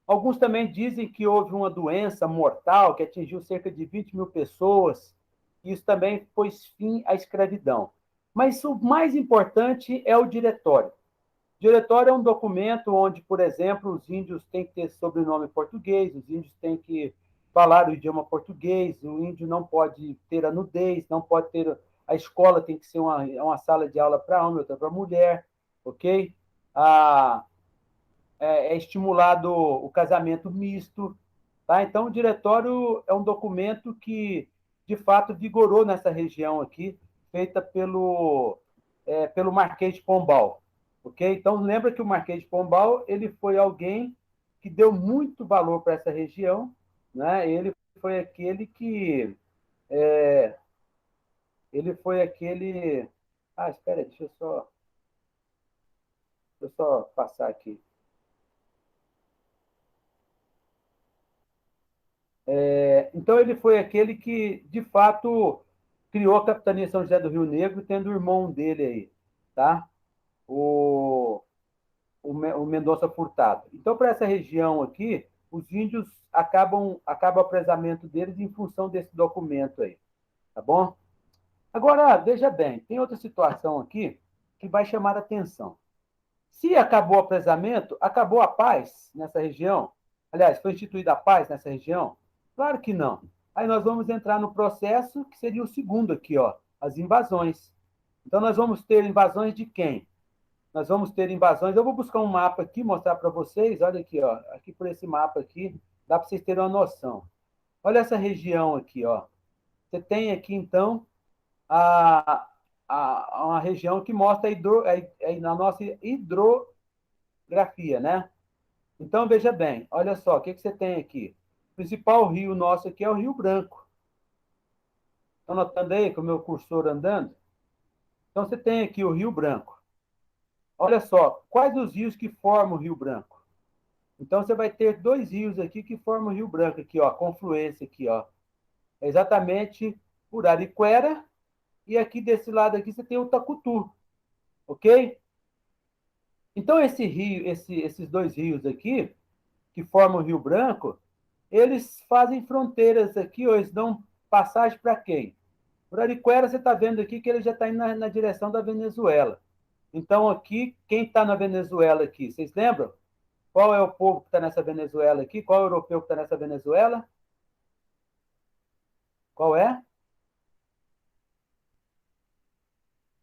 Alguns também dizem que houve uma doença mortal que atingiu cerca de 20 mil pessoas. Isso também pôs fim à escravidão. Mas o mais importante é o diretório. O diretório é um documento onde, por exemplo, os índios têm que ter sobrenome português, os índios têm que falar o idioma português, o índio não pode ter a nudez, não pode ter... A escola tem que ser uma sala de aula para homem, outra para mulher, ok? É estimulado o casamento misto. Tá? Então, o diretório é um documento que, de fato, vigorou nessa região aqui, feita pelo Marquês de Pombal. Okay? Então, lembra que o Marquês de Pombal ele foi alguém que deu muito valor para essa região, né? Ele foi aquele que... ele foi aquele... Ah, espera, deixa eu só passar aqui. Então, ele foi aquele que, de fato, criou a Capitania São José do Rio Negro, tendo o irmão dele aí, tá? O Mendonça Furtado. Então, para essa região aqui, os índios acaba o apresamento deles em função desse documento aí, tá bom? Agora, veja bem, tem outra situação aqui que vai chamar a atenção. Se acabou o apresamento, acabou a paz nessa região? Aliás, foi instituída a paz nessa região? Claro que não. Aí nós vamos entrar no processo que seria o segundo aqui, ó, as invasões. Então, nós vamos ter invasões de quem? Nós vamos ter invasões... Eu vou buscar um mapa aqui, mostrar para vocês. Olha aqui, ó, aqui por esse mapa aqui, dá para vocês terem uma noção. Olha essa região aqui, ó. Você tem aqui, então, uma região que mostra a nossa hidrografia, né? Então, veja bem, olha só, o que você tem aqui? O principal rio nosso aqui é o Rio Branco. Estão notando aí com o meu cursor andando? Então, você tem aqui o Rio Branco. Olha só, quais os rios que formam o Rio Branco? Então, você vai ter dois rios aqui que formam o Rio Branco, aqui, ó, a confluência aqui, ó. É exatamente por Ariquera, e aqui desse lado aqui você tem o Tacutu, ok? Então, esses dois rios aqui, que formam o Rio Branco, eles fazem fronteiras aqui, ou eles dão passagem para quem? Por Ariquera, você está vendo aqui que ele já está indo na direção da Venezuela. Então, aqui, quem está na Venezuela aqui? Vocês lembram? Qual é o povo que está nessa Venezuela aqui? Qual é o europeu que está nessa Venezuela? Qual é?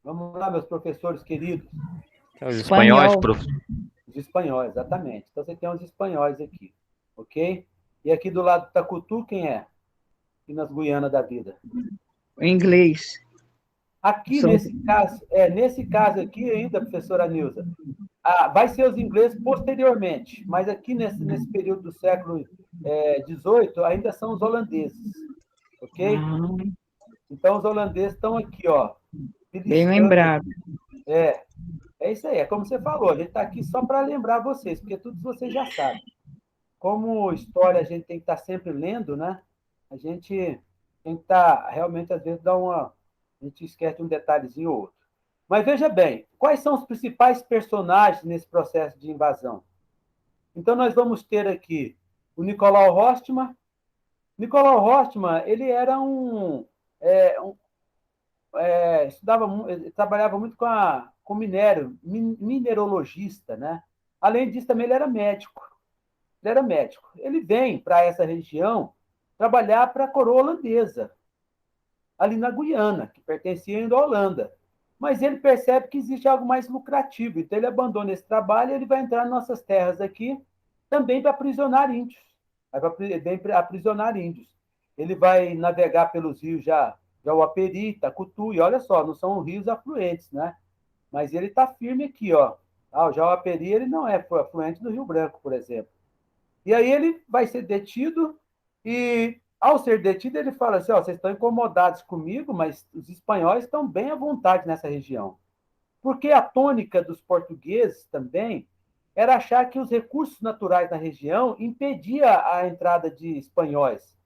Vamos lá, meus professores queridos. Os espanhóis, prof. Os espanhóis, exatamente. Então, você tem os espanhóis aqui, ok? E aqui do lado do Tacutu, quem é? E nas Guianas da vida? O inglês. Aqui, nesse caso aqui ainda, professora Nilza, vai ser os ingleses posteriormente, mas aqui nesse período do século XVIII ainda são os holandeses, ok? Então, os holandeses estão aqui, ó. Bem lembrado. É isso aí, é como você falou, a gente está aqui só para lembrar vocês, porque tudo vocês já sabem. Como história a gente tem que estar sempre lendo, né? A gente tem que estar, realmente, às vezes, a gente esquece um detalhezinho ou outro. Mas veja bem, quais são os principais personagens nesse processo de invasão? Então, nós vamos ter aqui o Nicolau Rostman. Nicolau Rostman, ele era ele trabalhava muito com minério, minerologista, né? Além disso, também ele era médico. Ele era médico. Ele vem para essa região trabalhar para a coroa holandesa, ali na Guiana, que pertencia ainda à Holanda. Mas ele percebe que existe algo mais lucrativo, então ele abandona esse trabalho e ele vai entrar em nossas terras aqui também para aprisionar índios. Vem para aprisionar índios. Ele vai navegar pelos rios já Uaperi, Itacutu, e olha só, não são rios afluentes, né? Mas ele está firme aqui, ó. O Jauaperi, ele não é afluente do Rio Branco, por exemplo. E aí ele vai ser detido e, ao ser detido, ele fala assim, ó, vocês estão incomodados comigo, mas os espanhóis estão bem à vontade nessa região. Porque a tônica dos portugueses também era achar que os recursos naturais da região impedia a entrada de espanhóis.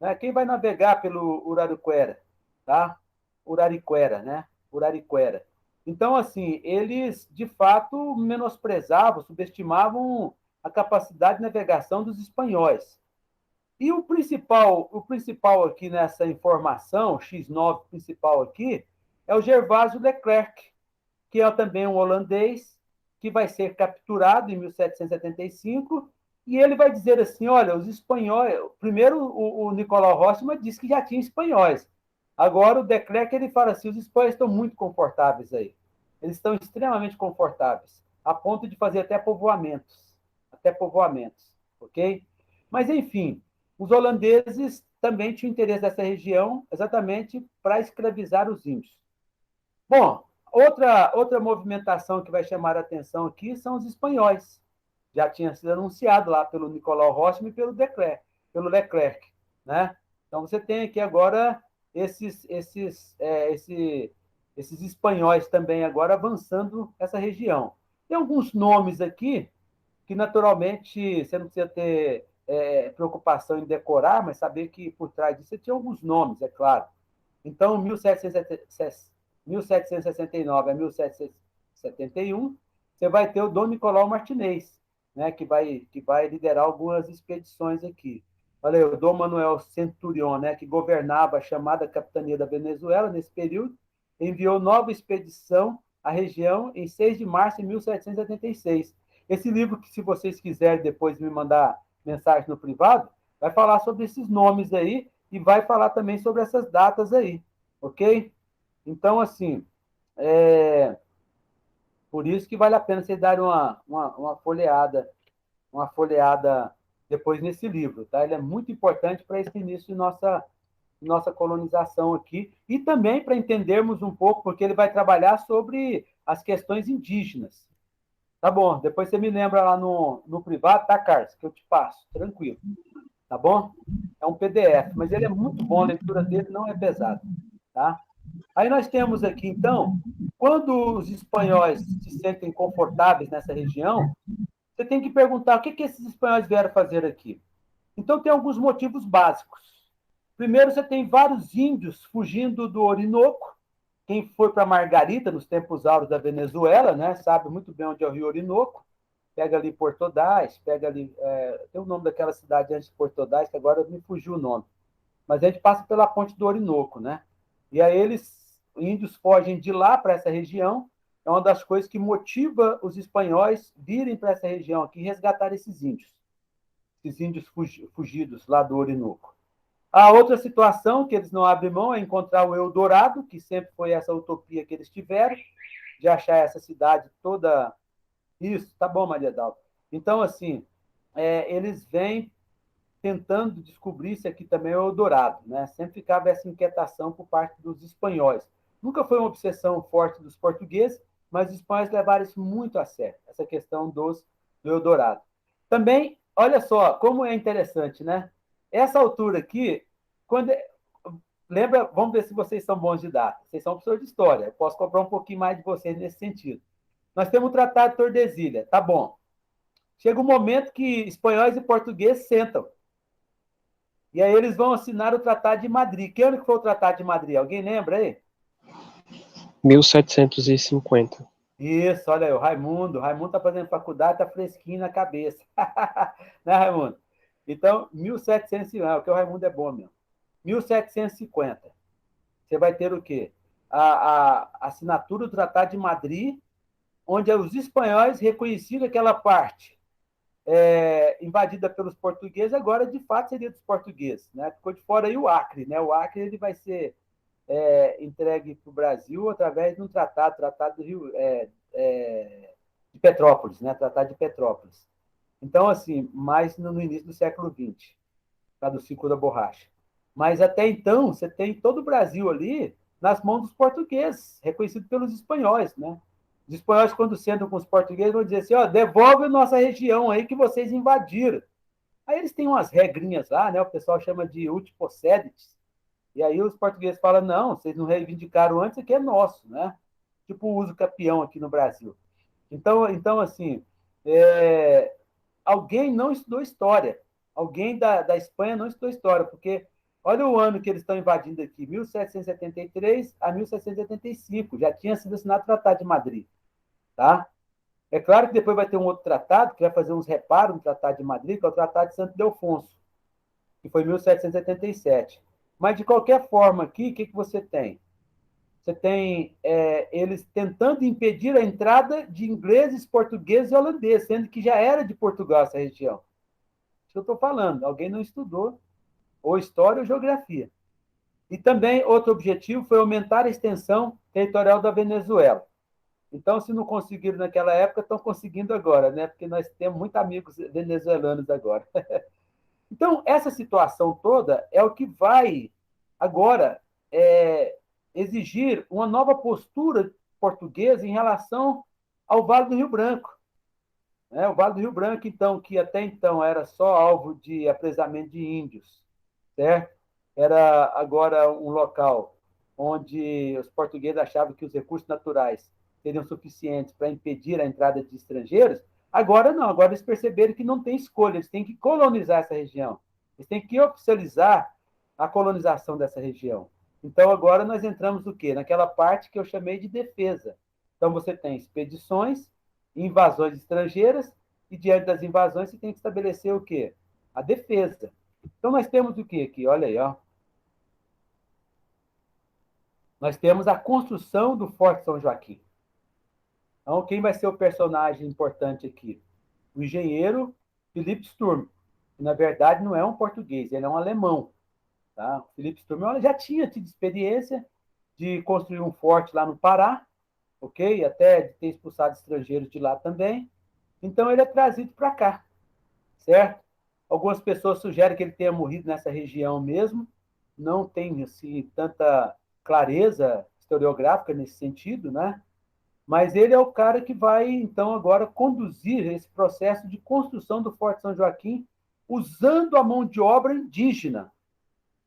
Né? Quem vai navegar pelo Urariquera, tá? Urariquera, né? Urariquera. Então, assim, eles, de fato, menosprezavam, subestimavam a capacidade de navegação dos espanhóis. E o principal aqui nessa informação, X9 principal aqui, é o Gervásio Leclerc, que é também um holandês, que vai ser capturado em 1775, e ele vai dizer assim, olha, os espanhóis... Primeiro, o Nicolau Rostman disse que já tinha espanhóis. Agora, o de Klerk, ele fala assim, os espanhóis estão muito confortáveis aí. Eles estão extremamente confortáveis, a ponto de fazer até povoamentos, ok? Mas, enfim, os holandeses também tinham interesse nessa região exatamente para escravizar os índios. Bom, outra movimentação que vai chamar a atenção aqui são os espanhóis. Já tinha sido anunciado lá pelo Nicolau Rostman e pelo Leclerc, né? Então, você tem aqui agora esses espanhóis também agora avançando essa região. Tem alguns nomes aqui que, naturalmente, você não precisa ter preocupação em decorar, mas saber que por trás disso tinha alguns nomes, é claro. Então, 1769 a 1771, você vai ter o Dom Nicolau Martinez, né, que vai liderar algumas expedições aqui. Olha aí, o Dom Manuel Centurion, né, que governava a chamada capitania da Venezuela nesse período, enviou nova expedição à região em 6 de março de 1776. Esse livro, que se vocês quiserem depois me mandar mensagem no privado, vai falar sobre esses nomes aí e vai falar também sobre essas datas aí, ok? Então, assim, por isso que vale a pena vocês darem uma folheada depois nesse livro, tá? Ele é muito importante para esse início de nossa colonização aqui e também para entendermos um pouco, porque ele vai trabalhar sobre as questões indígenas. Tá bom, depois você me lembra lá no privado, tá, Carlos? Que eu te passo, tranquilo. Tá bom? É um PDF, mas ele é muito bom, a leitura dele não é pesada, tá? Aí nós temos aqui, então, quando os espanhóis se sentem confortáveis nessa região, você tem que perguntar o que esses espanhóis vieram fazer aqui. Então, tem alguns motivos básicos. Primeiro, você tem vários índios fugindo do Orinoco. Quem foi para Margarita, nos tempos áureos da Venezuela, né, sabe muito bem onde é o Rio Orinoco. Pega ali Porto Ordaz, pega ali... tem o nome daquela cidade antes de Porto Ordaz, que agora me fugiu o nome. Mas a gente passa pela ponte do Orinoco, né? E aí índios fogem de lá para essa região. É uma das coisas que motiva os espanhóis virem para essa região aqui e resgatar esses índios fugidos lá do Orinoco. A outra situação que eles não abrem mão é encontrar o Eldorado, que sempre foi essa utopia que eles tiveram, de achar essa cidade toda... Isso, tá bom, Maria Dalva. Então, assim, eles vêm tentando descobrir se aqui também é o Eldorado, né? Sempre ficava essa inquietação por parte dos espanhóis. Nunca foi uma obsessão forte dos portugueses, mas os espanhóis levaram isso muito a sério, essa questão do Eldorado. Também, olha só, como é interessante, né? Essa altura aqui, lembra, vamos ver se vocês são bons de data. Vocês são professores de história, eu posso cobrar um pouquinho mais de vocês nesse sentido. Nós temos o Tratado de Tordesilhas, tá bom. Chega um momento que espanhóis e portugueses sentam. E aí eles vão assinar o Tratado de Madrid. Que ano que foi o Tratado de Madrid? Alguém lembra aí? 1750. Isso, olha aí, o Raimundo. O Raimundo está fazendo faculdade, está fresquinho na cabeça. Né, Raimundo? Então, 1750, o que o Raimundo é bom mesmo. 1750. Você vai ter o quê? A assinatura do Tratado de Madrid, onde os espanhóis reconheciam aquela parte invadida pelos portugueses, agora de fato seria dos portugueses, né? Ficou de fora aí o Acre, né? O Acre ele vai ser entregue para o Brasil através de um tratado do Rio, de Petrópolis, né? Tratado de Petrópolis. Então, assim, mais no início do século XX, tá? Do ciclo da borracha. Mas até então, você tem todo o Brasil ali nas mãos dos portugueses, reconhecido pelos espanhóis, né? Os espanhóis, quando sentam com os portugueses, vão dizer assim, ó, devolve a nossa região aí que vocês invadiram. Aí eles têm umas regrinhas lá, né? O pessoal chama de ut possedit. E aí os portugueses falam, não, vocês não reivindicaram antes, aqui é nosso, né? Tipo o uso capião aqui no Brasil. Então assim, alguém não estudou história. Alguém da Espanha não estudou história, porque olha o ano que eles estão invadindo aqui, 1773 a 1775. Já tinha sido assinado o Tratado de Madrid. Tá? É claro que depois vai ter um outro tratado, que vai fazer uns reparos no Tratado de Madrid, que é o Tratado de Santo Ildefonso, que foi em 1777. Mas, de qualquer forma, aqui, o que você tem? Você tem eles tentando impedir a entrada de ingleses, portugueses e holandeses, sendo que já era de Portugal essa região. Isso que eu estou falando. Alguém não estudou ou história ou geografia. E também, outro objetivo foi aumentar a extensão territorial da Venezuela. Então, se não conseguiram naquela época, estão conseguindo agora, né? Porque nós temos muitos amigos venezuelanos agora. Então, essa situação toda é o que vai agora exigir uma nova postura portuguesa em relação ao Vale do Rio Branco. Né? O Vale do Rio Branco, então, que até então era só alvo de apresamento de índios, certo? Era agora um local onde os portugueses achavam que os recursos naturais seriam suficientes para impedir a entrada de estrangeiros. Agora não, agora eles perceberam que não tem escolha, eles têm que colonizar essa região, eles têm que oficializar a colonização dessa região. Então agora nós entramos no quê? Naquela parte que eu chamei de defesa. Então você tem expedições, invasões estrangeiras, e diante das invasões você tem que estabelecer o quê? A defesa. Então nós temos o quê aqui? Olha aí, ó. Nós temos a construção do Forte São Joaquim. Então, quem vai ser o personagem importante aqui? O engenheiro Philipp Sturm, que na verdade não é um português, ele é um alemão. Tá? O Philipp Sturm já tinha tido experiência de construir um forte lá no Pará, ok? Até de ter expulsado estrangeiros de lá também. Então, ele é trazido para cá, certo? Algumas pessoas sugerem que ele tenha morrido nessa região mesmo. Não tem assim, tanta clareza historiográfica nesse sentido, né? Mas ele é o cara que vai, então, agora conduzir esse processo de construção do Forte São Joaquim usando a mão de obra indígena.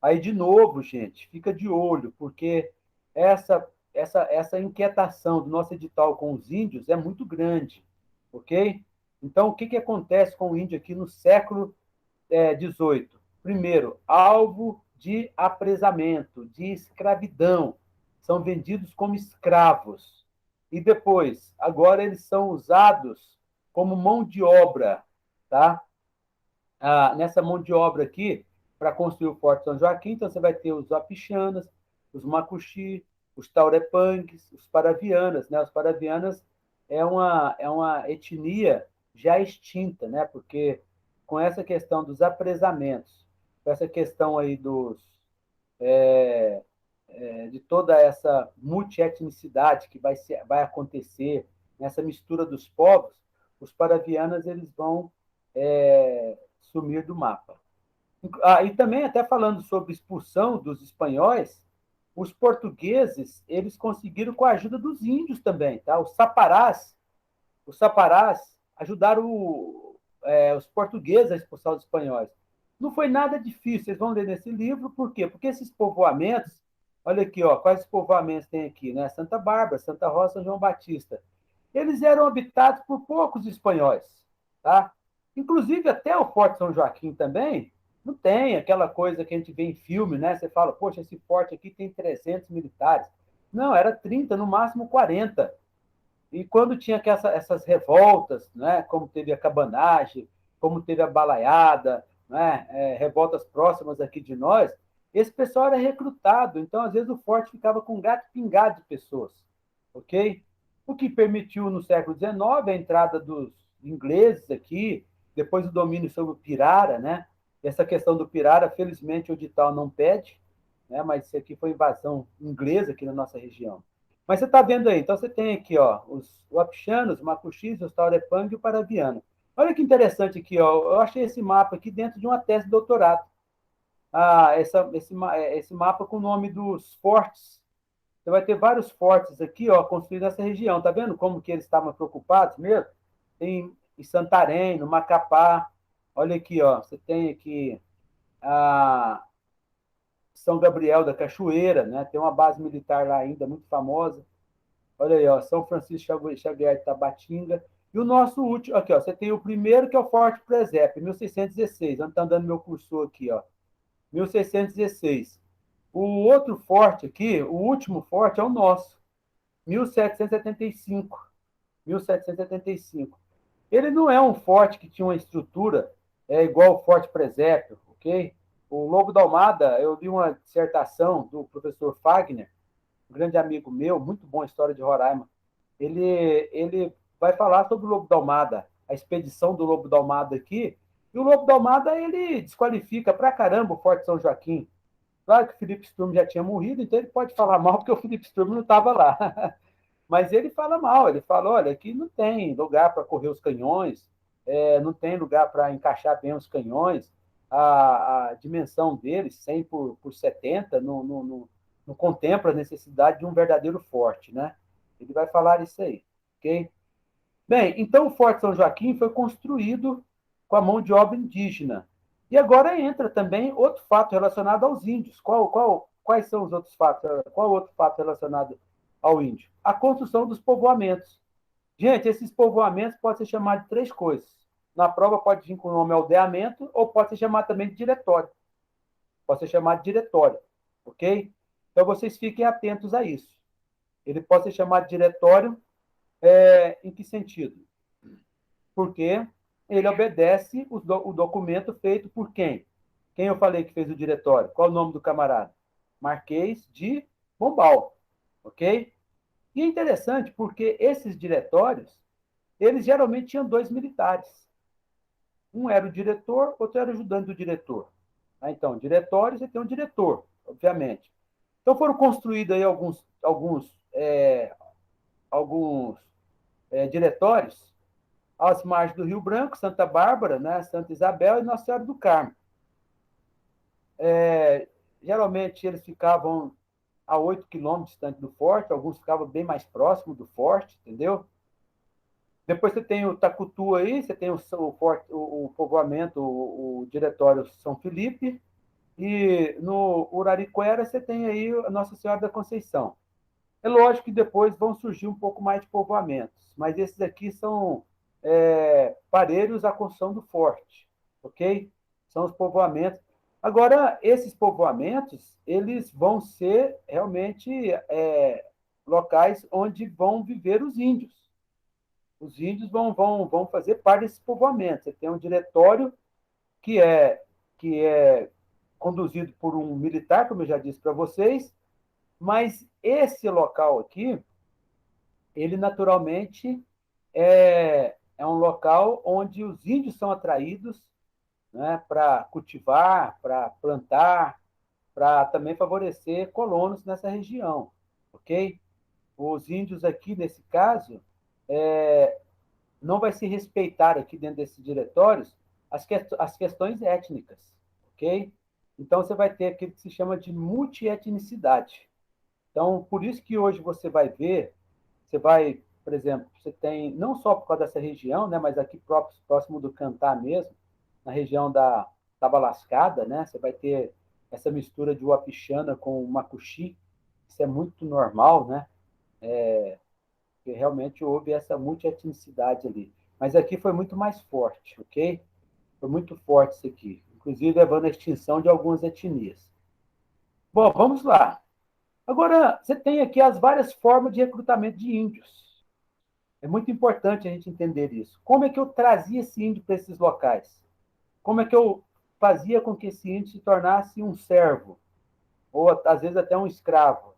Aí, de novo, gente, fica de olho, porque essa inquietação do nosso edital com os índios é muito grande, ok? Então, o que acontece com o índio aqui no século XVIII? Primeiro, alvo de apresamento, de escravidão. São vendidos como escravos. E depois, agora eles são usados como mão de obra, tá? Nessa mão de obra aqui, para construir o Forte São Joaquim, então você vai ter os Wapixanas, os Macuxi, os Taurepangues, os Paravianas, né? Os Paravianas é uma etnia já extinta, né? Porque com essa questão dos apresamentos, com essa questão aí de toda essa multietnicidade que vai acontecer, nessa mistura dos povos, os paravianos eles vão sumir do mapa. E também, até falando sobre expulsão dos espanhóis, os portugueses eles conseguiram com a ajuda dos índios também. Tá? Os saparás ajudaram os portugueses a expulsar os espanhóis. Não foi nada difícil, vocês vão ler nesse livro, por quê? Porque esses povoamentos, olha aqui, ó, quais povoamentos tem aqui, né? Santa Bárbara, Santa Rosa, São João Batista. Eles eram habitados por poucos espanhóis, tá? Inclusive, até o Forte São Joaquim também, não tem aquela coisa que a gente vê em filme, né? Você fala, poxa, esse forte aqui tem 300 militares. Não, era 30, no máximo 40. E quando tinha essas revoltas, né, como teve a cabanagem, como teve a balaiada, né, revoltas próximas aqui de nós, esse pessoal era recrutado. Então, às vezes, o forte ficava com um gato pingado de pessoas. Ok? O que permitiu, no século XIX, a entrada dos ingleses aqui, depois o domínio sobre o Pirara, né? Essa questão do Pirara, felizmente, o edital não pede, né? Mas isso aqui foi invasão inglesa aqui na nossa região. Mas você está vendo aí, então você tem aqui, ó, os wapichanos, os macuxis, os taurepang e o paraviano. Olha que interessante aqui, ó, eu achei esse mapa aqui dentro de uma tese de doutorado. Esse mapa com o nome dos fortes. Você vai ter vários fortes aqui, ó, construídos nessa região. Tá vendo como que eles estavam preocupados mesmo? Tem em Santarém, no Macapá. Olha aqui, ó, você tem aqui a São Gabriel da Cachoeira, né? Tem uma base militar lá ainda muito famosa. Olha aí, ó, São Francisco Xavier de Tabatinga. E o nosso último, aqui, ó, você tem o primeiro que é o Forte Presépio, 1616. Onde está andando meu cursor aqui, ó. 1616. O outro forte aqui, o último forte é o nosso, 1775. 1775. Ele não é um forte que tinha uma estrutura igual o Forte Presépio, ok? O Lobo da Almada, eu li uma dissertação do professor Fagner, um grande amigo meu, muito bom história de Roraima. Ele vai falar sobre o Lobo da Almada, a expedição do Lobo da Almada aqui, e o Lobo da Almada ele desqualifica pra caramba o Forte São Joaquim. Claro que o Felipe Sturm já tinha morrido, então ele pode falar mal porque o Felipe Sturm não estava lá. Mas ele fala mal, ele fala, olha, aqui não tem lugar para correr os canhões, não tem lugar para encaixar bem os canhões, a dimensão deles, 100 por 70, não contempla a necessidade de um verdadeiro forte, né? Ele vai falar isso aí, ok? Bem, então o Forte São Joaquim foi construído com a mão de obra indígena. E agora entra também outro fato relacionado aos índios. Quais são os outros fatos? Qual outro fato relacionado ao índio? A construção dos povoamentos. Gente, esses povoamentos podem ser chamados de 3 coisas. Na prova pode vir com o nome aldeamento ou pode ser chamado também de diretório. Pode ser chamado de diretório, ok? Então vocês fiquem atentos a isso. Ele pode ser chamado de diretório em que sentido? Porque ele obedece o documento feito por quem? Quem eu falei que fez o diretório? Qual é o nome do camarada? Marquês de Pombal, ok? E é interessante porque esses diretórios, eles geralmente tinham 2 militares. Um era o diretor, outro era o ajudante do diretor. Então, diretório, você tem um diretor, obviamente. Então, foram construídos aí alguns diretórios às margens do Rio Branco, Santa Bárbara, né, Santa Isabel e Nossa Senhora do Carmo. Geralmente eles ficavam a 8 quilômetros distante do forte, alguns ficavam bem mais próximos do forte, entendeu? Depois você tem o Tacutu aí, você tem o povoamento, o diretório São Felipe, e no Uraricuera você tem aí a Nossa Senhora da Conceição. É lógico que depois vão surgir um pouco mais de povoamentos, mas esses aqui são parelhos à construção do forte, ok? São os povoamentos. Agora, esses povoamentos, eles vão ser realmente locais onde vão viver os índios. Os índios vão fazer parte desses povoamentos. Você tem um diretório que é conduzido por um militar, como eu já disse para vocês, mas esse local aqui, ele naturalmente é um local onde os índios são atraídos, né, para cultivar, para plantar, para também favorecer colonos nessa região, ok? Os índios aqui, nesse caso, não vai se respeitar aqui dentro desses diretórios as questões étnicas, ok? Então, você vai ter aquilo que se chama de multietnicidade. Então, por isso que hoje você vai ver, por exemplo, você tem, não só por causa dessa região, né, mas aqui próximo do Cantá mesmo, na região da Tabalascada, né, você vai ter essa mistura de Uapixana com Macuxi, isso é muito normal, né, porque realmente houve essa multietnicidade ali. Mas aqui foi muito mais forte, ok? Foi muito forte isso aqui, inclusive levando à extinção de algumas etnias. Bom, vamos lá. Agora, você tem aqui as várias formas de recrutamento de índios. É muito importante a gente entender isso. Como é que eu trazia esse índio para esses locais? Como é que eu fazia com que esse índio se tornasse um servo? Ou, às vezes, até um escravo?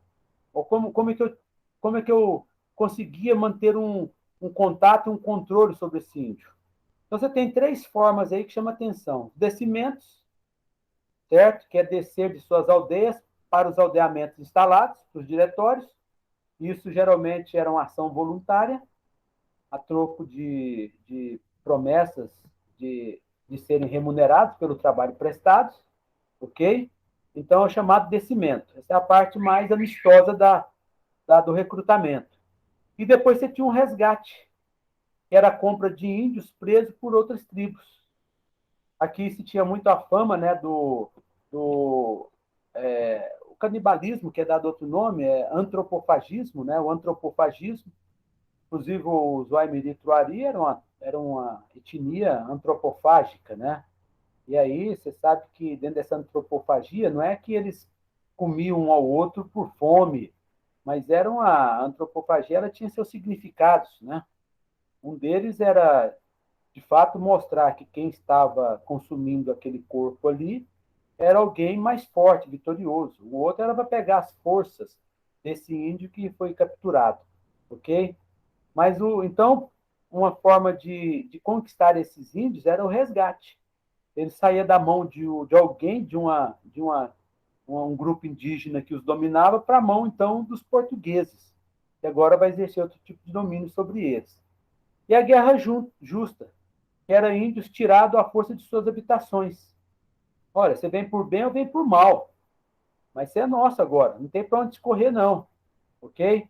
Ou como é que eu conseguia manter um contato, um controle sobre esse índio? Então, você tem três formas aí que chamam atenção. Descimentos, certo? Que é descer de suas aldeias para os aldeamentos instalados, os diretórios. Isso geralmente era uma ação voluntária, a troco de promessas de serem remunerados pelo trabalho prestado, ok? Então, é chamado descimento. Essa é a parte mais amistosa do recrutamento. E depois você tinha um resgate, que era a compra de índios presos por outras tribos. Aqui se tinha muito a fama, né, o canibalismo, que é dado outro nome, é antropofagismo, né, o antropofagismo. Inclusive, os Waimiri-Truari era uma etnia antropofágica, né? E aí você sabe que dentro dessa antropofagia não é que eles comiam um ao outro por fome, mas a antropofagia, ela tinha seus significados, né? Um deles era, de fato, mostrar que quem estava consumindo aquele corpo ali era alguém mais forte, vitorioso. O outro era para pegar as forças desse índio que foi capturado, ok? Mas então, uma forma de conquistar esses índios era o resgate. Ele saía da mão de alguém, um grupo indígena que os dominava, para a mão, então, dos portugueses, que agora vai exercer outro tipo de domínio sobre eles. E a guerra justa, que era índios tirados à força de suas habitações. Olha, você vem por bem ou vem por mal, mas você é nosso agora, não tem para onde escorrer, não, ok?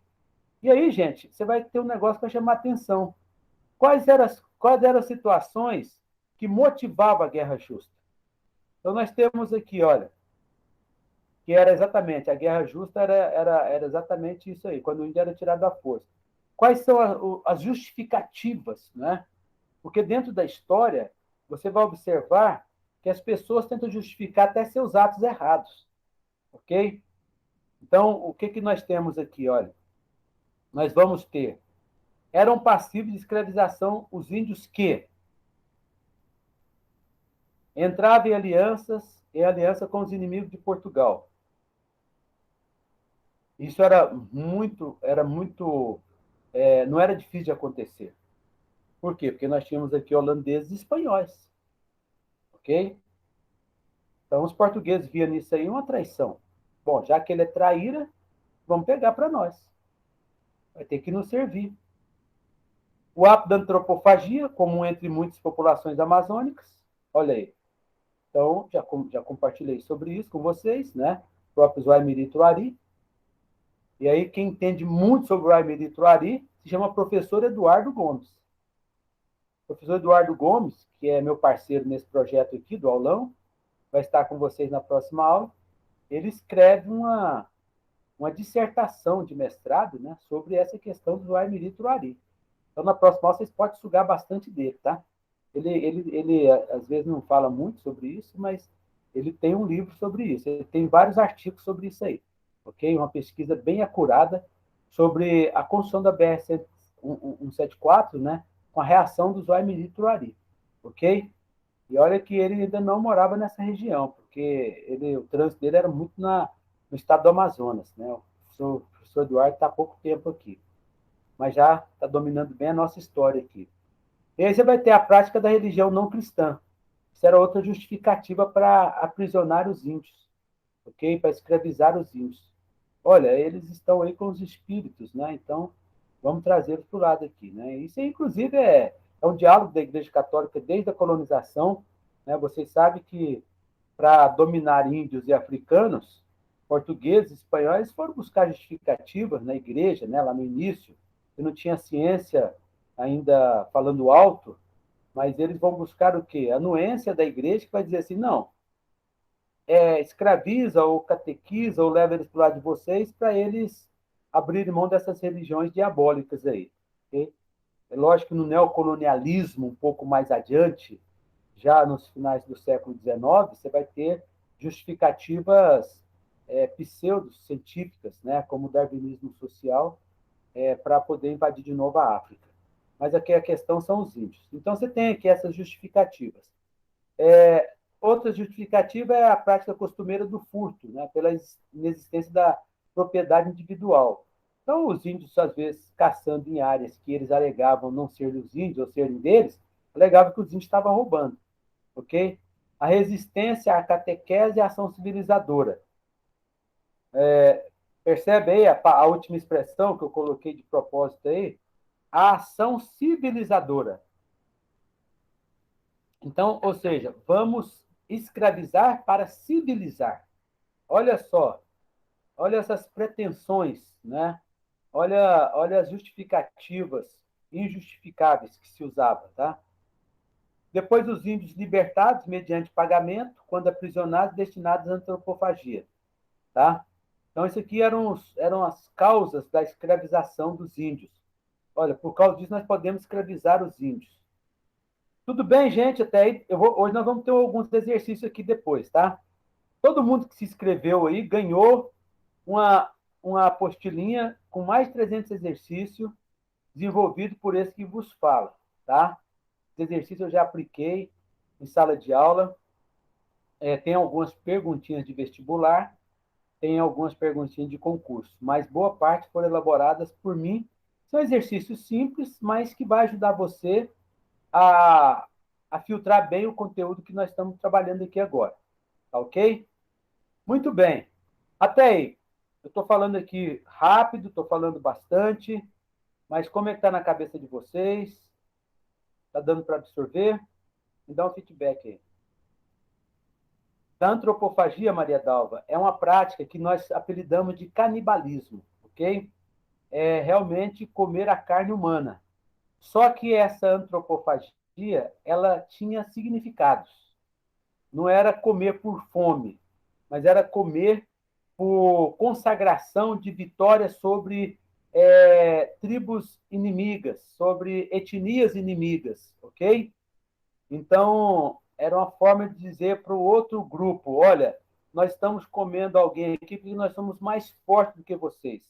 E aí, gente, você vai ter um negócio para chamar atenção. Quais eram as situações que motivavam a guerra justa? Então, nós temos aqui, olha, que era exatamente, a guerra justa era exatamente isso aí, quando o índio era tirado da força. Quais são as justificativas, né? Porque dentro da história, você vai observar que as pessoas tentam justificar até seus atos errados, ok? Então, o que nós temos aqui, olha? Nós vamos ter, eram passíveis de escravização os índios que entravam em aliança com os inimigos de Portugal. Isso não era difícil de acontecer. Por quê? Porque nós tínhamos aqui holandeses e espanhóis, ok? Então, os portugueses viam nisso aí uma traição. Bom, já que ele é traíra, vamos pegar para nós. Vai ter que nos servir. O ato da antropofagia, comum entre muitas populações amazônicas. Olha aí. Então, já compartilhei sobre isso com vocês, né? Próprios Waimiri-Truari. E aí, quem entende muito sobre o Waimiri-Truari se chama professor Eduardo Gomes. O professor Eduardo Gomes, que é meu parceiro nesse projeto aqui do aulão, vai estar com vocês na próxima aula. Ele escreve uma dissertação de mestrado, né, sobre essa questão do Waimiri-Truari. Então, na próxima aula, vocês podem sugar bastante dele, tá? Ele, às vezes, não fala muito sobre isso, mas ele tem um livro sobre isso. Ele tem vários artigos sobre isso aí, ok? Uma pesquisa bem acurada sobre a construção da BR-174, né, com a reação dos Waimiri-Truari, ok? E olha que ele ainda não morava nessa região, porque o trânsito dele era muito no estado do Amazonas, né? O professor Eduardo está há pouco tempo aqui, mas já está dominando bem a nossa história aqui. E aí você vai ter a prática da religião não cristã. Isso era outra justificativa para aprisionar os índios, ok? Para escravizar os índios. Olha, eles estão aí com os espíritos, né? Então, vamos trazê-los para o lado aqui, né? Isso, inclusive, é um diálogo da Igreja Católica desde a colonização, né? Vocês sabem que, para dominar índios e africanos, portugueses e espanhóis foram buscar justificativas na igreja, né? Lá no início, que não tinha ciência ainda falando alto, mas eles vão buscar o quê? A anuência da igreja, que vai dizer assim, não, escraviza ou catequiza ou leva eles para o lado de vocês para eles abrirem mão dessas religiões diabólicas aí. Okay? É lógico que no neocolonialismo, um pouco mais adiante, já nos finais do século XIX, você vai ter justificativas pseudocientíficas, né, como o darwinismo social, para poder invadir de novo a África. Mas aqui a questão são os índios. Então, você tem aqui essas justificativas. Outra justificativa é a prática costumeira do furto, né, pela inexistência da propriedade individual. Então, os índios, às vezes, caçando em áreas que eles alegavam não ser dos índios ou serem deles, alegavam que os índios estavam roubando. Ok? A resistência à catequese e à ação civilizadora. Percebe aí a última expressão que eu coloquei de propósito aí? A ação civilizadora. Então, ou seja, vamos escravizar para civilizar. Olha só, olha essas pretensões, né? Olha as justificativas injustificáveis que se usava, tá? Depois, os índios libertados mediante pagamento, quando aprisionados, destinados à antropofagia, tá? Então, isso aqui eram as causas da escravização dos índios. Olha, por causa disso, nós podemos escravizar os índios. Tudo bem, gente? Até aí, hoje nós vamos ter alguns exercícios aqui depois, tá? Todo mundo que se inscreveu aí ganhou uma apostilinha com mais de 300 exercícios desenvolvido por esse que vos fala, tá? Os exercícios eu já apliquei em sala de aula. Tem algumas perguntinhas de vestibular, tem algumas perguntinhas de concurso, mas boa parte foram elaboradas por mim. São exercícios simples, mas que vai ajudar você a filtrar bem o conteúdo que nós estamos trabalhando aqui agora. Tá ok? Muito bem. Até aí. Eu estou falando aqui rápido, estou falando bastante, mas como é que está na cabeça de vocês? Está dando para absorver? Me dá um feedback aí. A antropofagia, Maria Dalva, é uma prática que nós apelidamos de canibalismo, ok? É realmente comer a carne humana. Só que essa antropofagia, ela tinha significados. Não era comer por fome, mas era comer por consagração de vitória sobre tribos inimigas, sobre etnias inimigas, ok? Então, era uma forma de dizer para o outro grupo, olha, nós estamos comendo alguém aqui porque nós somos mais fortes do que vocês.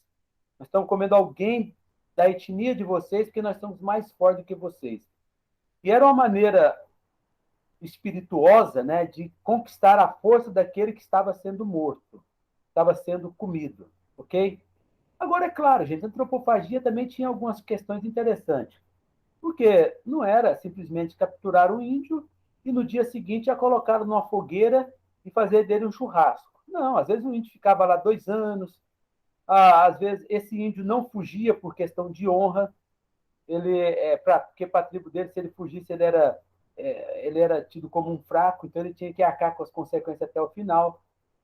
Nós estamos comendo alguém da etnia de vocês porque nós somos mais fortes do que vocês. E era uma maneira espirituosa, né, de conquistar a força daquele que estava sendo morto, estava sendo comido, ok? Agora, é claro, gente, a antropofagia também tinha algumas questões interessantes, porque não era simplesmente capturar o índio e no dia seguinte já colocá-lo numa fogueira e fazer dele um churrasco. Não, às vezes o índio ficava lá 2 anos, às vezes esse índio não fugia por questão de honra, porque para a tribo dele, se ele fugisse, ele era tido como um fraco, então ele tinha que arcar com as consequências até o final.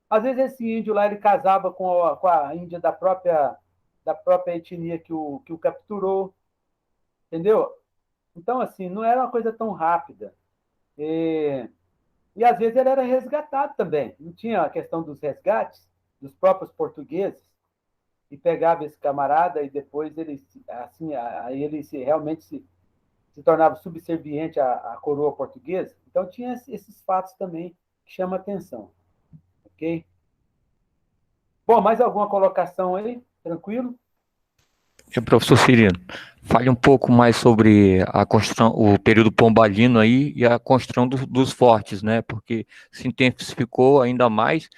Às vezes esse índio lá ele casava com a índia da própria etnia que o capturou, entendeu? Então, assim, não era uma coisa tão rápida. E às vezes ele era resgatado também. Não tinha a questão dos resgates dos próprios portugueses, e pegava esse camarada e depois ele, assim, aí ele realmente se tornava subserviente à coroa portuguesa. Então, tinha esses fatos também que chamam a atenção. Ok? Bom, mais alguma colocação aí? Tranquilo? Professor Cirino, fale um pouco mais sobre a construção, o período pombalino aí e a construção dos fortes, né? Porque se intensificou ainda mais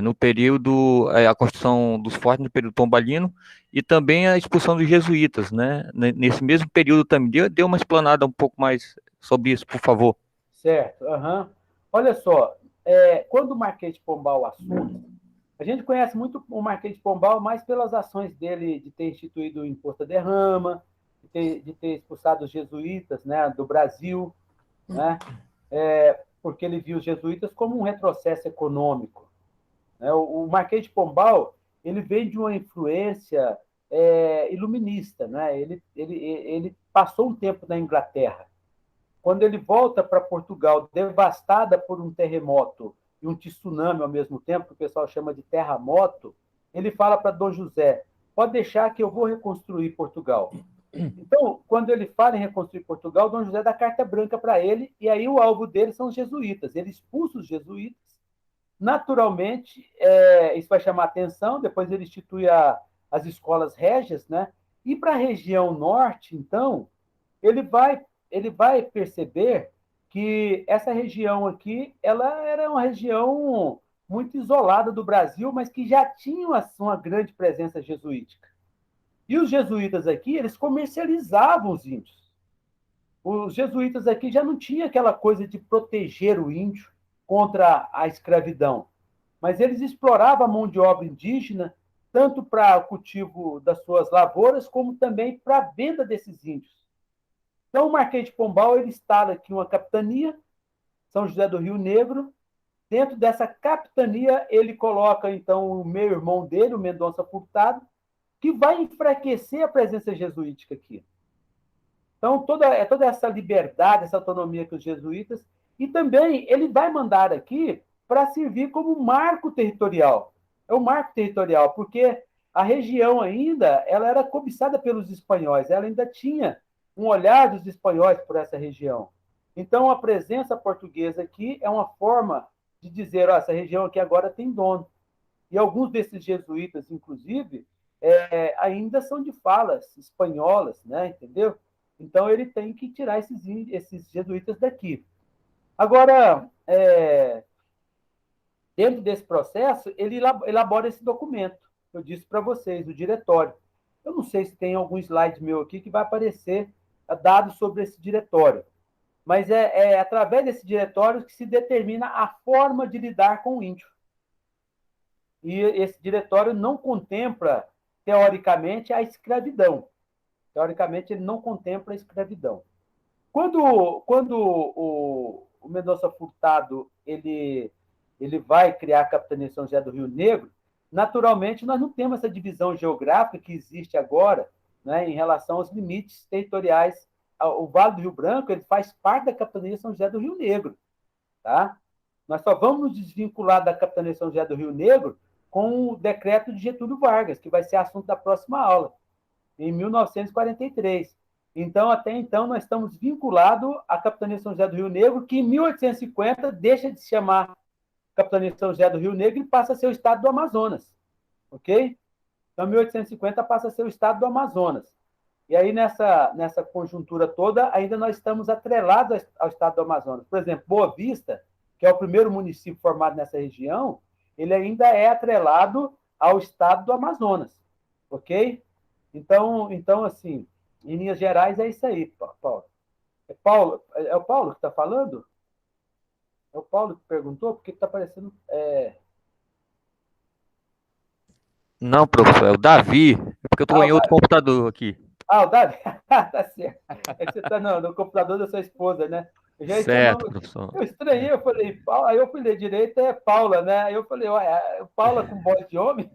no período, a construção dos fortes no período pombalino e também a expulsão dos jesuítas, né? Nesse mesmo período também. Dê uma explanada um pouco mais sobre isso, por favor. Certo. Uhum. Olha só, quando o Marquês de Pombal assume, a gente conhece muito o Marquês de Pombal mais pelas ações dele de ter instituído o imposto à derrama, de ter expulsado os jesuítas, né, do Brasil, né, porque ele viu os jesuítas como um retrocesso econômico. Né? O Marquês de Pombal ele vem de uma influência iluminista. Né? Ele passou um tempo na Inglaterra. Quando ele volta para Portugal, devastada por um terremoto e um tsunami ao mesmo tempo, que o pessoal chama de terremoto, ele fala para Dom José, pode deixar que eu vou reconstruir Portugal. Então, quando ele fala em reconstruir Portugal, Dom José dá carta branca para ele, e aí o alvo dele são os jesuítas. Ele expulsa os jesuítas naturalmente, isso vai chamar atenção, depois ele institui as escolas régias, né? E para a região norte, então, ele vai, ele vai perceber que essa região aqui, ela era uma região muito isolada do Brasil, mas que já tinha uma grande presença jesuítica. E os jesuítas aqui, eles comercializavam os índios. Os jesuítas aqui já não tinham aquela coisa de proteger o índio contra a escravidão, mas eles exploravam a mão de obra indígena tanto para o cultivo das suas lavouras, como também para a venda desses índios. Então, o Marquês de Pombal ele instala aqui uma capitania, São José do Rio Negro. Dentro dessa capitania, ele coloca, então, o meio-irmão dele, o Mendonça Furtado, que vai enfraquecer a presença jesuítica aqui. Então, toda essa liberdade, essa autonomia que os jesuítas... E também ele vai mandar aqui para servir como marco territorial. É um marco territorial, porque a região ainda ela era cobiçada pelos espanhóis, ela ainda tinha um olhar dos espanhóis por essa região. Então, a presença portuguesa aqui é uma forma de dizer, essa região aqui agora tem dono. E alguns desses jesuítas, inclusive, ainda são de falas espanholas, né? Entendeu? Então, ele tem que tirar esses jesuítas daqui. Agora, dentro desse processo, ele elabora esse documento, que eu disse para vocês, o diretório. Eu não sei se tem algum slide meu aqui que vai aparecer dados sobre esse diretório, mas é através desse diretório que se determina a forma de lidar com o índio. E esse diretório não contempla, teoricamente, a escravidão. Teoricamente, ele não contempla a escravidão. Quando o Mendonça Furtado ele vai criar a capitania de São José do Rio Negro, naturalmente nós não temos essa divisão geográfica que existe agora, né, em relação aos limites territoriais. O Vale do Rio Branco ele faz parte da capitania de São José do Rio Negro. Tá? Nós só vamos nos desvincular da capitania de São José do Rio Negro com o decreto de Getúlio Vargas, que vai ser assunto da próxima aula, em 1943. Então, até então, nós estamos vinculados à capitania de São José do Rio Negro, que em 1850 deixa de se chamar capitania de São José do Rio Negro e passa a ser o estado do Amazonas. Ok? Então, em 1850 passa a ser o estado do Amazonas. E aí, nessa conjuntura toda, ainda nós estamos atrelados ao estado do Amazonas. Por exemplo, Boa Vista, que é o primeiro município formado nessa região, ele ainda é atrelado ao estado do Amazonas. Ok? Então assim, em linhas gerais, é isso aí, Paulo. É o Paulo que está falando? É o Paulo que perguntou? Porque está parecendo... Não, professor, é o Davi. É porque eu estou em outro computador aqui. O Davi. Tá certo. É que você está no computador da sua esposa, né? Certo, professor. Eu estranhei, eu falei, aí eu fui ler direito, é Paula, né? Aí eu falei, olha, Paula com voz de homem?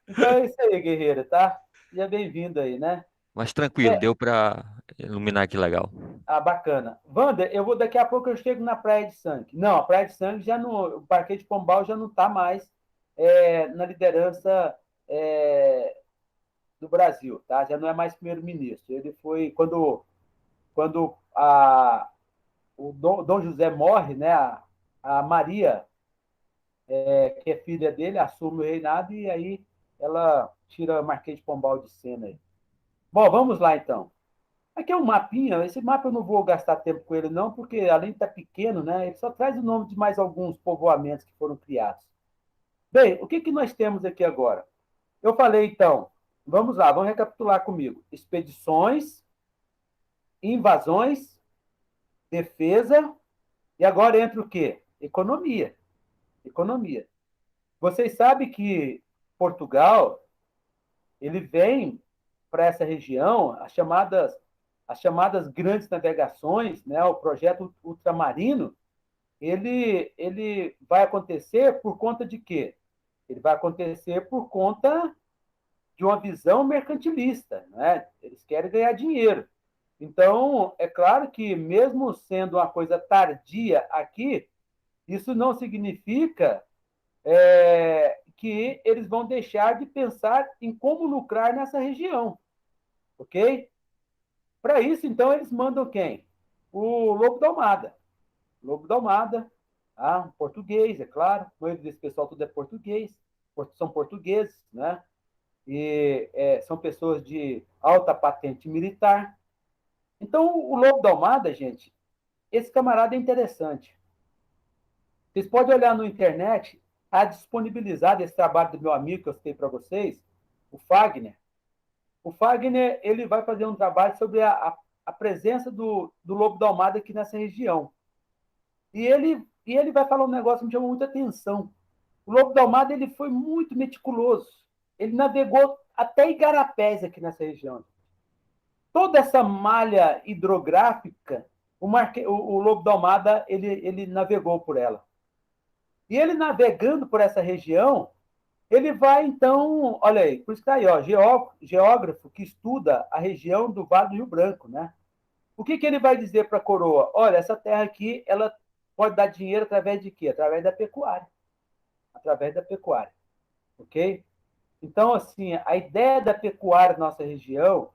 Então é isso aí, guerreiro, tá? Seja bem-vindo aí, né? Mas tranquilo, deu para iluminar aqui legal. Bacana. Wander, daqui a pouco eu chego na Praia de Sangue. Não, a Praia de Sangue já não, o Parque de Pombal já não está mais na liderança do Brasil, tá? Já não é mais primeiro-ministro. Ele foi quando o Dom José morre, né? A Maria, que é filha dele, assume o reinado e aí ela tira o Marquês de Pombal de cena aí. Bom, vamos lá então. Aqui é um mapinha, esse mapa eu não vou gastar tempo com ele não, porque além de estar pequeno, né, ele só traz o nome de mais alguns povoamentos que foram criados. Bem, o que nós temos aqui agora? Eu falei então, vamos lá, vamos recapitular comigo. Expedições, invasões, defesa, e agora entra o quê? Economia. Economia. Vocês sabem que Portugal, ele vem para essa região, as chamadas grandes navegações, né, o projeto ultramarino, ele vai acontecer por conta de quê? Ele vai acontecer por conta de uma visão mercantilista, né? Eles querem ganhar dinheiro. Então, é claro que, mesmo sendo uma coisa tardia aqui, isso não significa que eles vão deixar de pensar em como lucrar nessa região. Ok? Para isso, então, eles mandam quem? O Lobo da Almada. Lobo da Almada, tá? Português, é claro. A maioria desse pessoal tudo é português, são portugueses, né? E são pessoas de alta patente militar. Então, o Lobo da Almada, gente, esse camarada é interessante. Vocês podem olhar no internet, está disponibilizado esse trabalho do meu amigo que eu citei para vocês, o Fagner. O Fagner ele vai fazer um trabalho sobre a presença do Lobo da Almada aqui nessa região. E ele vai falar um negócio que me chamou muita atenção. O Lobo da Almada ele foi muito meticuloso. Ele navegou até Igarapés aqui nessa região. Toda essa malha hidrográfica, o Lobo da Almada ele navegou por ela. E ele navegando por essa região, ele vai, então, olha aí, por isso que está aí, ó, geógrafo que estuda a região do Vale do Rio Branco, né? O que ele vai dizer para a coroa? Olha, essa terra aqui, ela pode dar dinheiro através de quê? Através da pecuária. Através da pecuária, ok? Então, assim, a ideia da pecuária na nossa região,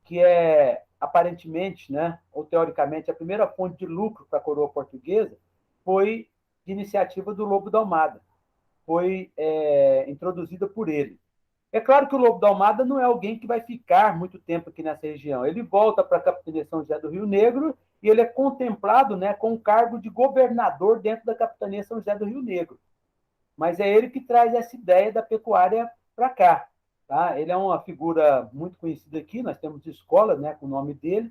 que é, aparentemente, né, ou teoricamente, a primeira fonte de lucro para a coroa portuguesa, foi de iniciativa do Lobo da Almada. Foi introduzida por ele. É claro que o Lobo da Almada não é alguém que vai ficar muito tempo aqui nessa região. Ele volta para a capitania São José do Rio Negro e ele é contemplado, né, com o cargo de governador dentro da capitania São José do Rio Negro. Mas é ele que traz essa ideia da pecuária para cá. Tá? Ele é uma figura muito conhecida aqui, nós temos escola, né, com o nome dele.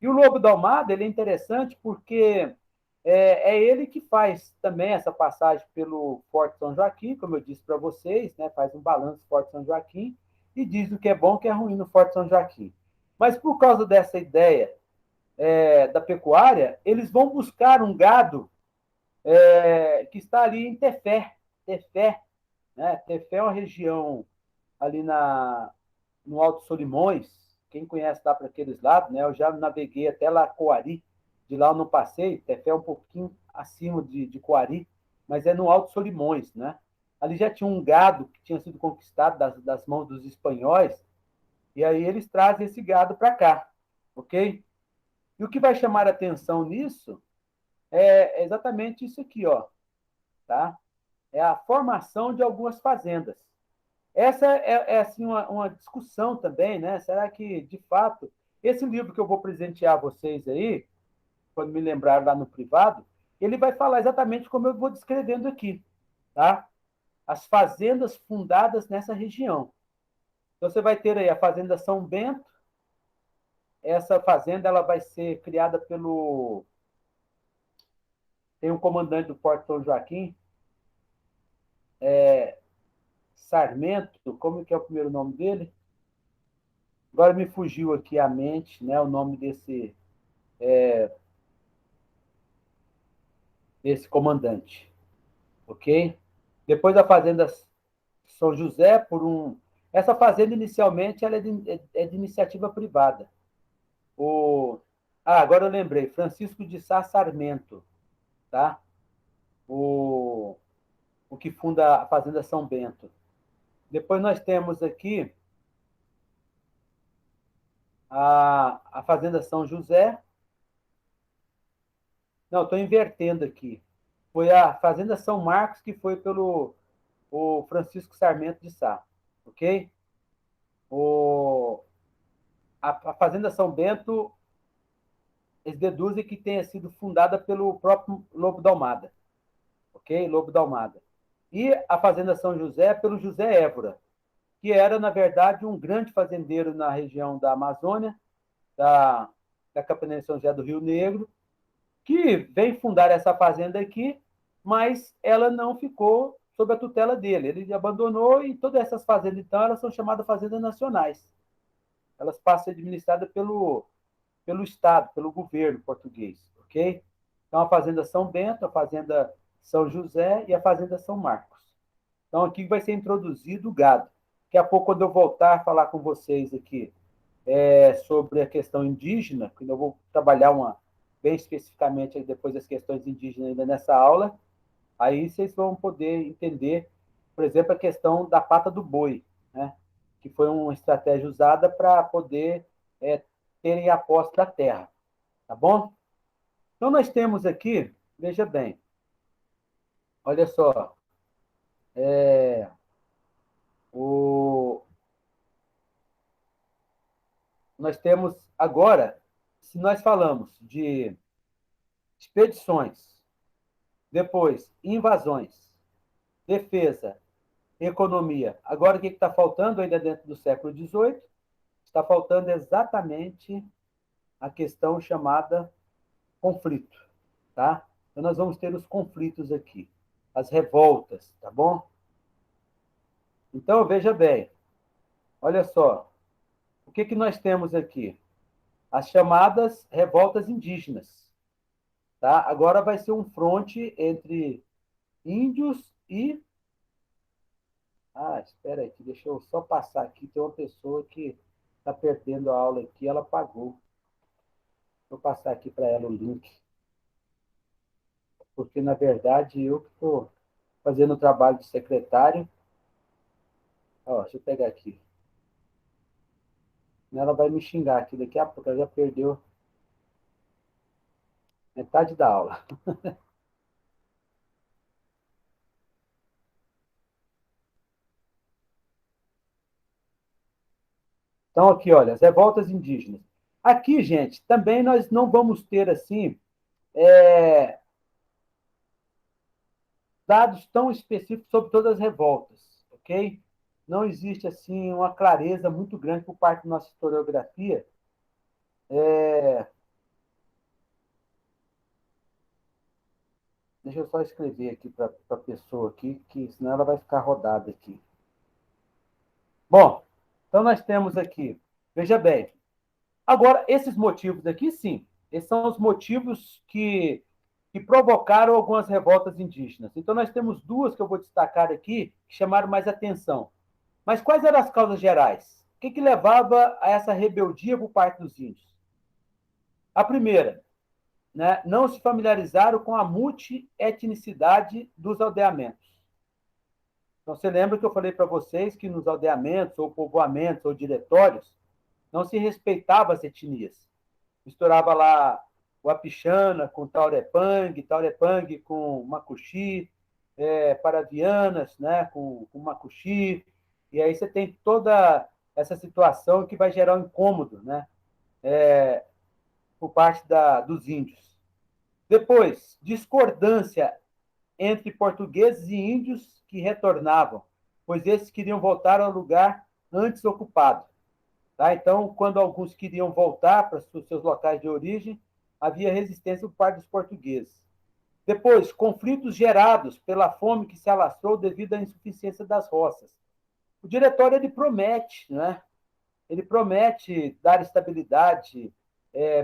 E o Lobo da Almada ele é interessante porque ele que faz também essa passagem pelo Forte São Joaquim, como eu disse para vocês, né, faz um balanço do Forte São Joaquim e diz o que é bom e o que é ruim no Forte São Joaquim. Mas por causa dessa ideia da pecuária, eles vão buscar um gado que está ali em Tefé. Tefé, né? Tefé é uma região ali no Alto Solimões. Quem conhece lá para aqueles lados, né? Eu já naveguei até lá Coari. De lá eu não passei. Tefé é um pouquinho acima de Coari, mas é no Alto Solimões, né? Ali já tinha um gado que tinha sido conquistado das mãos dos espanhóis, e aí eles trazem esse gado para cá, ok? E o que vai chamar a atenção nisso é exatamente isso aqui, ó, tá? É a formação de algumas fazendas. Essa assim, uma discussão também, né? Será que, de fato, esse livro que eu vou presentear vocês aí, quando me lembrar lá no privado, ele vai falar exatamente como eu vou descrevendo aqui, tá? As fazendas fundadas nessa região. Então, você vai ter aí a Fazenda São Bento. Essa fazenda ela vai ser criada pelo... Tem um comandante do Porto São Joaquim, Sarmento, como que é o primeiro nome dele? Agora me fugiu aqui a mente, né, o nome desse comandante, ok? Depois a Fazenda São José, essa fazenda inicialmente ela é de iniciativa privada. Agora eu lembrei, Francisco de Sá Sarmento, tá? O que funda a Fazenda São Bento. Depois nós temos aqui a Fazenda São José. Não, estou invertendo aqui. Foi a Fazenda São Marcos, que foi pelo o Francisco Sarmento de Sá, ok? A Fazenda São Bento, eles deduzem que tenha sido fundada pelo próprio Lobo da Almada, ok? Lobo da Almada. E a Fazenda São José pelo José Évora, que era, na verdade, um grande fazendeiro na região da Amazônia, da Capitania São José do Rio Negro, que veio fundar essa fazenda aqui, mas ela não ficou sob a tutela dele. Ele abandonou e todas essas fazendas, então, elas são chamadas fazendas nacionais. Elas passam a ser administradas pelo Estado, pelo governo português, ok? Então, a Fazenda São Bento, a Fazenda São José e a Fazenda São Marcos. Então, aqui vai ser introduzido o gado. Daqui a pouco, quando eu voltar a falar com vocês aqui sobre a questão indígena, que eu vou trabalhar bem especificamente aí depois das questões indígenas ainda nessa aula, aí vocês vão poder entender, por exemplo, a questão da pata do boi, né? Que foi uma estratégia usada para poder terem a posse da terra, tá bom? Então, nós temos aqui, veja bem, olha só, o, nós temos agora, se nós falamos de expedições, depois invasões, defesa, economia, agora o que está faltando ainda dentro do século XVIII? Está faltando exatamente a questão chamada conflito, tá? Então, nós vamos ter os conflitos aqui, as revoltas, tá bom? Então, veja bem, olha só, o que, que nós temos aqui? As chamadas revoltas indígenas, tá? Agora vai ser um fronte entre índios e... Ah, espera aí, deixa eu só passar aqui, tem uma pessoa que está perdendo a aula aqui, ela pagou. Vou passar aqui para ela o link, porque, na verdade, eu que estou fazendo o trabalho de secretário. Ó, deixa eu pegar aqui. Ela vai me xingar aqui daqui a pouco, ela já perdeu metade da aula. Então, aqui, olha, as revoltas indígenas. Aqui, gente, também nós não vamos ter, assim, dados tão específicos sobre todas as revoltas, ok? Não existe, assim, uma clareza muito grande por parte da nossa historiografia. Deixa eu só escrever aqui para a pessoa aqui, que senão ela vai ficar rodada aqui. Bom, então nós temos aqui, veja bem, agora, esses motivos aqui, sim, esses são os motivos que provocaram algumas revoltas indígenas. Então, nós temos duas que eu vou destacar aqui, que chamaram mais atenção. Mas quais eram as causas gerais? O que levava a essa rebeldia por parte dos índios? A primeira, né, não se familiarizaram com a multietnicidade dos aldeamentos. Então, você lembra que eu falei para vocês que nos aldeamentos, ou povoamentos, ou diretórios, não se respeitava as etnias. Misturava lá o Apixana com Taurepang com Macuxi, Paravianas, né, com Macuxi, e aí você tem toda essa situação que vai gerar um incômodo, né, por parte dos índios. Depois, discordância entre portugueses e índios que retornavam, pois esses queriam voltar ao lugar antes ocupado. Tá? Então, quando alguns queriam voltar para os seus locais de origem, havia resistência por parte dos portugueses. Depois, conflitos gerados pela fome que se alastrou devido à insuficiência das roças. O diretório ele promete, né? Ele promete dar estabilidade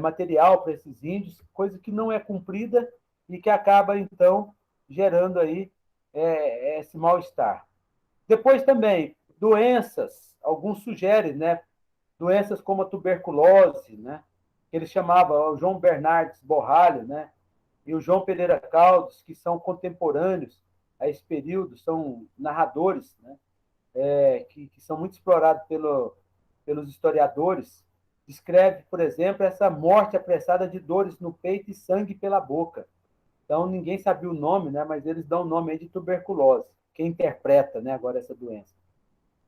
material para esses índios, coisa que não é cumprida e que acaba, então, gerando aí esse mal-estar. Depois também, doenças, alguns sugerem, né? Doenças como a tuberculose, né? Que ele chamava o João Bernardes Borralho, né? E o João Pereira Caldas, que são contemporâneos a esse período, são narradores, né? Que são muito explorados pelos historiadores. Descreve, por exemplo, essa morte apressada de dores no peito e sangue pela boca. Então, ninguém sabia o nome, né? Mas eles dão o nome aí de tuberculose, quem interpreta, né, agora essa doença.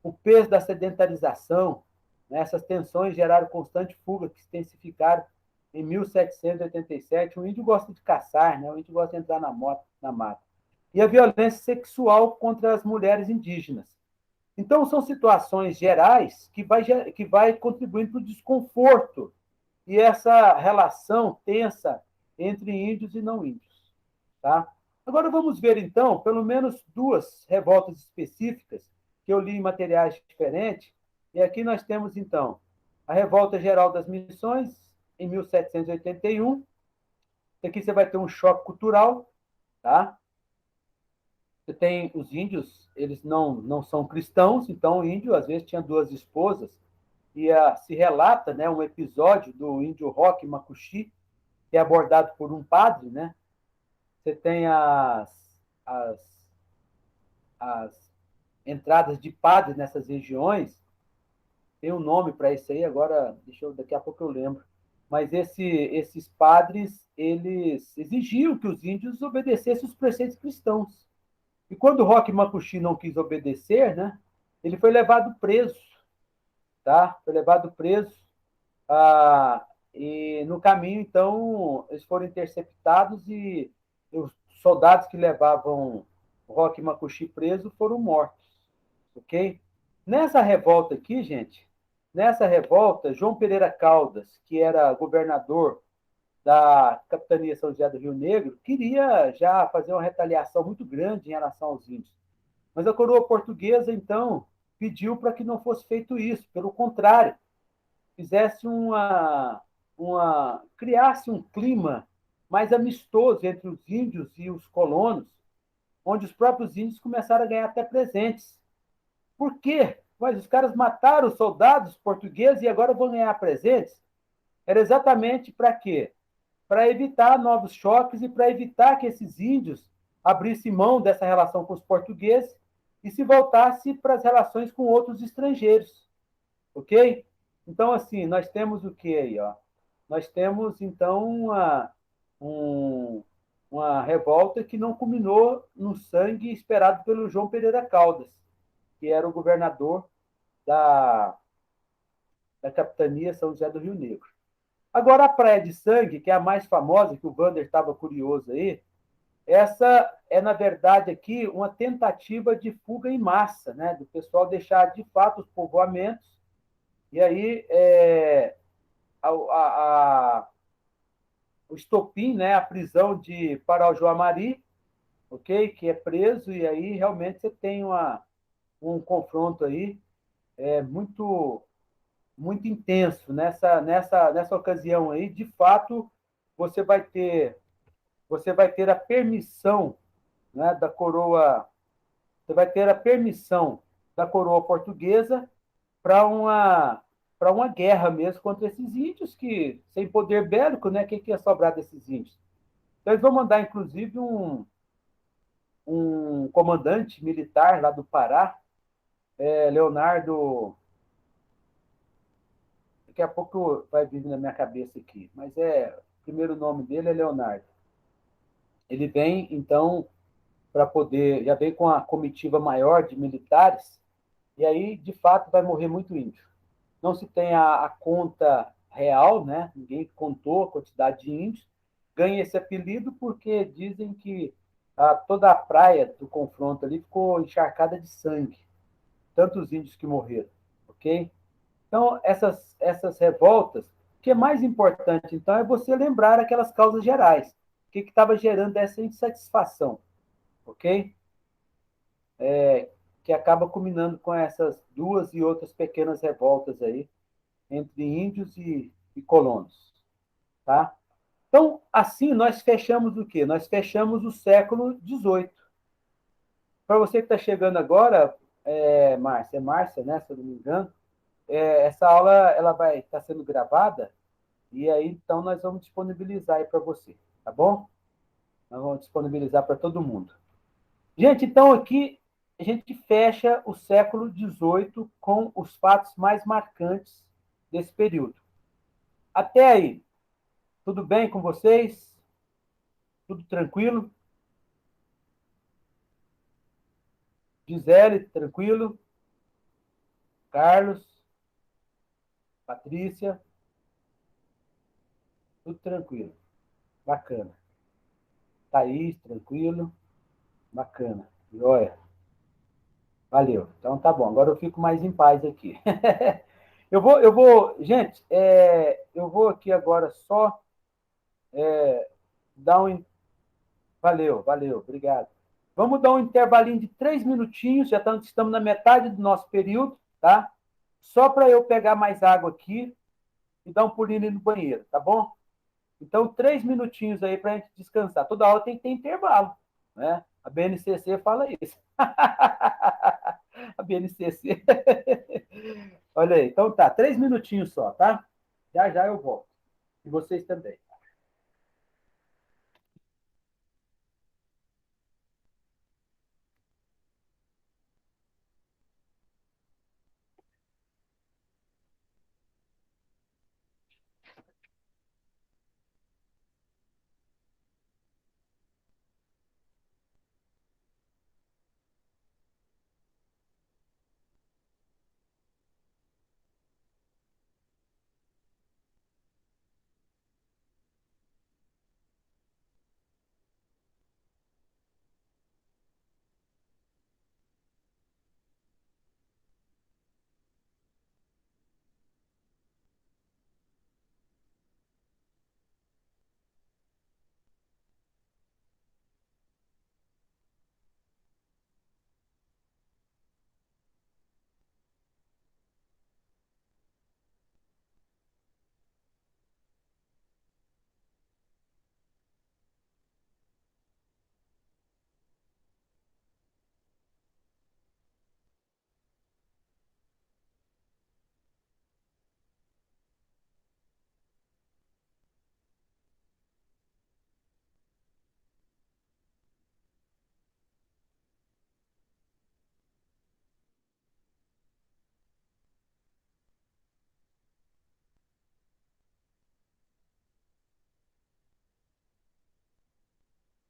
O peso da sedentarização, né, essas tensões geraram constante fuga que se intensificaram em 1787. O índio gosta de caçar, né? O índio gosta de entrar na mata. E a violência sexual contra as mulheres indígenas. Então, são situações gerais que vai contribuindo para o desconforto e essa relação tensa entre índios e não índios. Tá? Agora, vamos ver, então, pelo menos duas revoltas específicas que eu li em materiais diferentes. E aqui nós temos, então, a Revolta Geral das Missões, em 1781. Aqui você vai ter um choque cultural. Tá? Você tem os índios, eles não são cristãos, então o índio, às vezes, tinha duas esposas, e se relata, né, um episódio do índio Roque Macuxi, que é abordado por um padre, né? Você tem as entradas de padres nessas regiões, tem um nome para isso aí, agora, daqui a pouco eu lembro. Mas esses padres, eles exigiam que os índios obedecessem os preceitos cristãos. E quando o Roque Macuxi não quis obedecer, né, ele foi levado preso, tá? Foi levado preso. E no caminho, então, eles foram interceptados e os soldados que levavam o Roque Macuxi preso foram mortos, ok? Nessa revolta aqui, gente, nessa revolta, João Pereira Caldas, que era governador da capitania São José do Rio Negro, queria já fazer uma retaliação muito grande em relação aos índios. Mas a coroa portuguesa, então, pediu para que não fosse feito isso. Pelo contrário, fizesse criasse um clima mais amistoso entre os índios e os colonos, onde os próprios índios começaram a ganhar até presentes. Por quê? Mas os caras mataram os soldados portugueses e agora vão ganhar presentes? Era exatamente para quê? Para evitar novos choques e para evitar que esses índios abrissem mão dessa relação com os portugueses e se voltassem para as relações com outros estrangeiros. Ok? Então, assim, nós temos o que aí? Ó? Nós temos, então, uma revolta que não culminou no sangue esperado pelo João Pereira Caldas, que era o governador da capitania São José do Rio Negro. Agora, a Praia de Sangue, que é a mais famosa, que o Wander estava curioso aí, essa é, na verdade, aqui uma tentativa de fuga em massa, né? Do pessoal deixar, de fato, os povoamentos, e aí o estopim, né? A prisão de Paraujó Amari, ok? Que é preso, e aí realmente você tem um confronto aí muito muito intenso nessa ocasião aí. De fato, você vai ter a permissão, né, da coroa, você vai ter a permissão da coroa portuguesa para uma guerra mesmo contra esses índios que, sem poder bélico, né, o que ia sobrar desses índios? Então, eles vão mandar, inclusive, um comandante militar lá do Pará, Leonardo. Daqui a pouco vai vir na minha cabeça aqui, mas o primeiro nome dele é Leonardo. Ele vem, então, para poder, já vem com a comitiva maior de militares, e aí, de fato, vai morrer muito índio. Não se tem a conta real, né? Ninguém contou a quantidade de índios. Ganha esse apelido porque dizem que toda a praia do confronto ali ficou encharcada de sangue. Tantos índios que morreram, ok? Então, essas revoltas, o que é mais importante, então, é você lembrar aquelas causas gerais. O que estava gerando essa insatisfação, ok? Que acaba culminando com essas duas e outras pequenas revoltas aí, entre índios e colonos, tá? Então, assim, nós fechamos o quê? Nós fechamos o século XVIII. Para você que está chegando agora, Márcia, né, se eu não me engano, essa aula ela vai estar sendo gravada e aí então nós vamos disponibilizar aí para você, tá bom? Nós vamos disponibilizar para todo mundo. Gente, então aqui a gente fecha o século XVIII com os fatos mais marcantes desse período. Até aí, tudo bem com vocês? Tudo tranquilo? Gisele, tranquilo? Carlos? Patrícia? Tudo tranquilo. Bacana. Thaís, tranquilo? Bacana. Joia. Valeu. Então tá bom. Agora eu fico mais em paz aqui. Gente, eu vou aqui agora só dar um. Valeu, obrigado. Vamos dar um intervalinho de 3 minutinhos, já estamos na metade do nosso período, tá? Só para eu pegar mais água aqui e dar um pulinho no banheiro, tá bom? Então, 3 minutinhos aí para a gente descansar. Toda hora tem que ter intervalo, né? A BNCC fala isso. A BNCC. Olha aí, então tá, 3 minutinhos só, tá? Já já eu volto. E vocês também.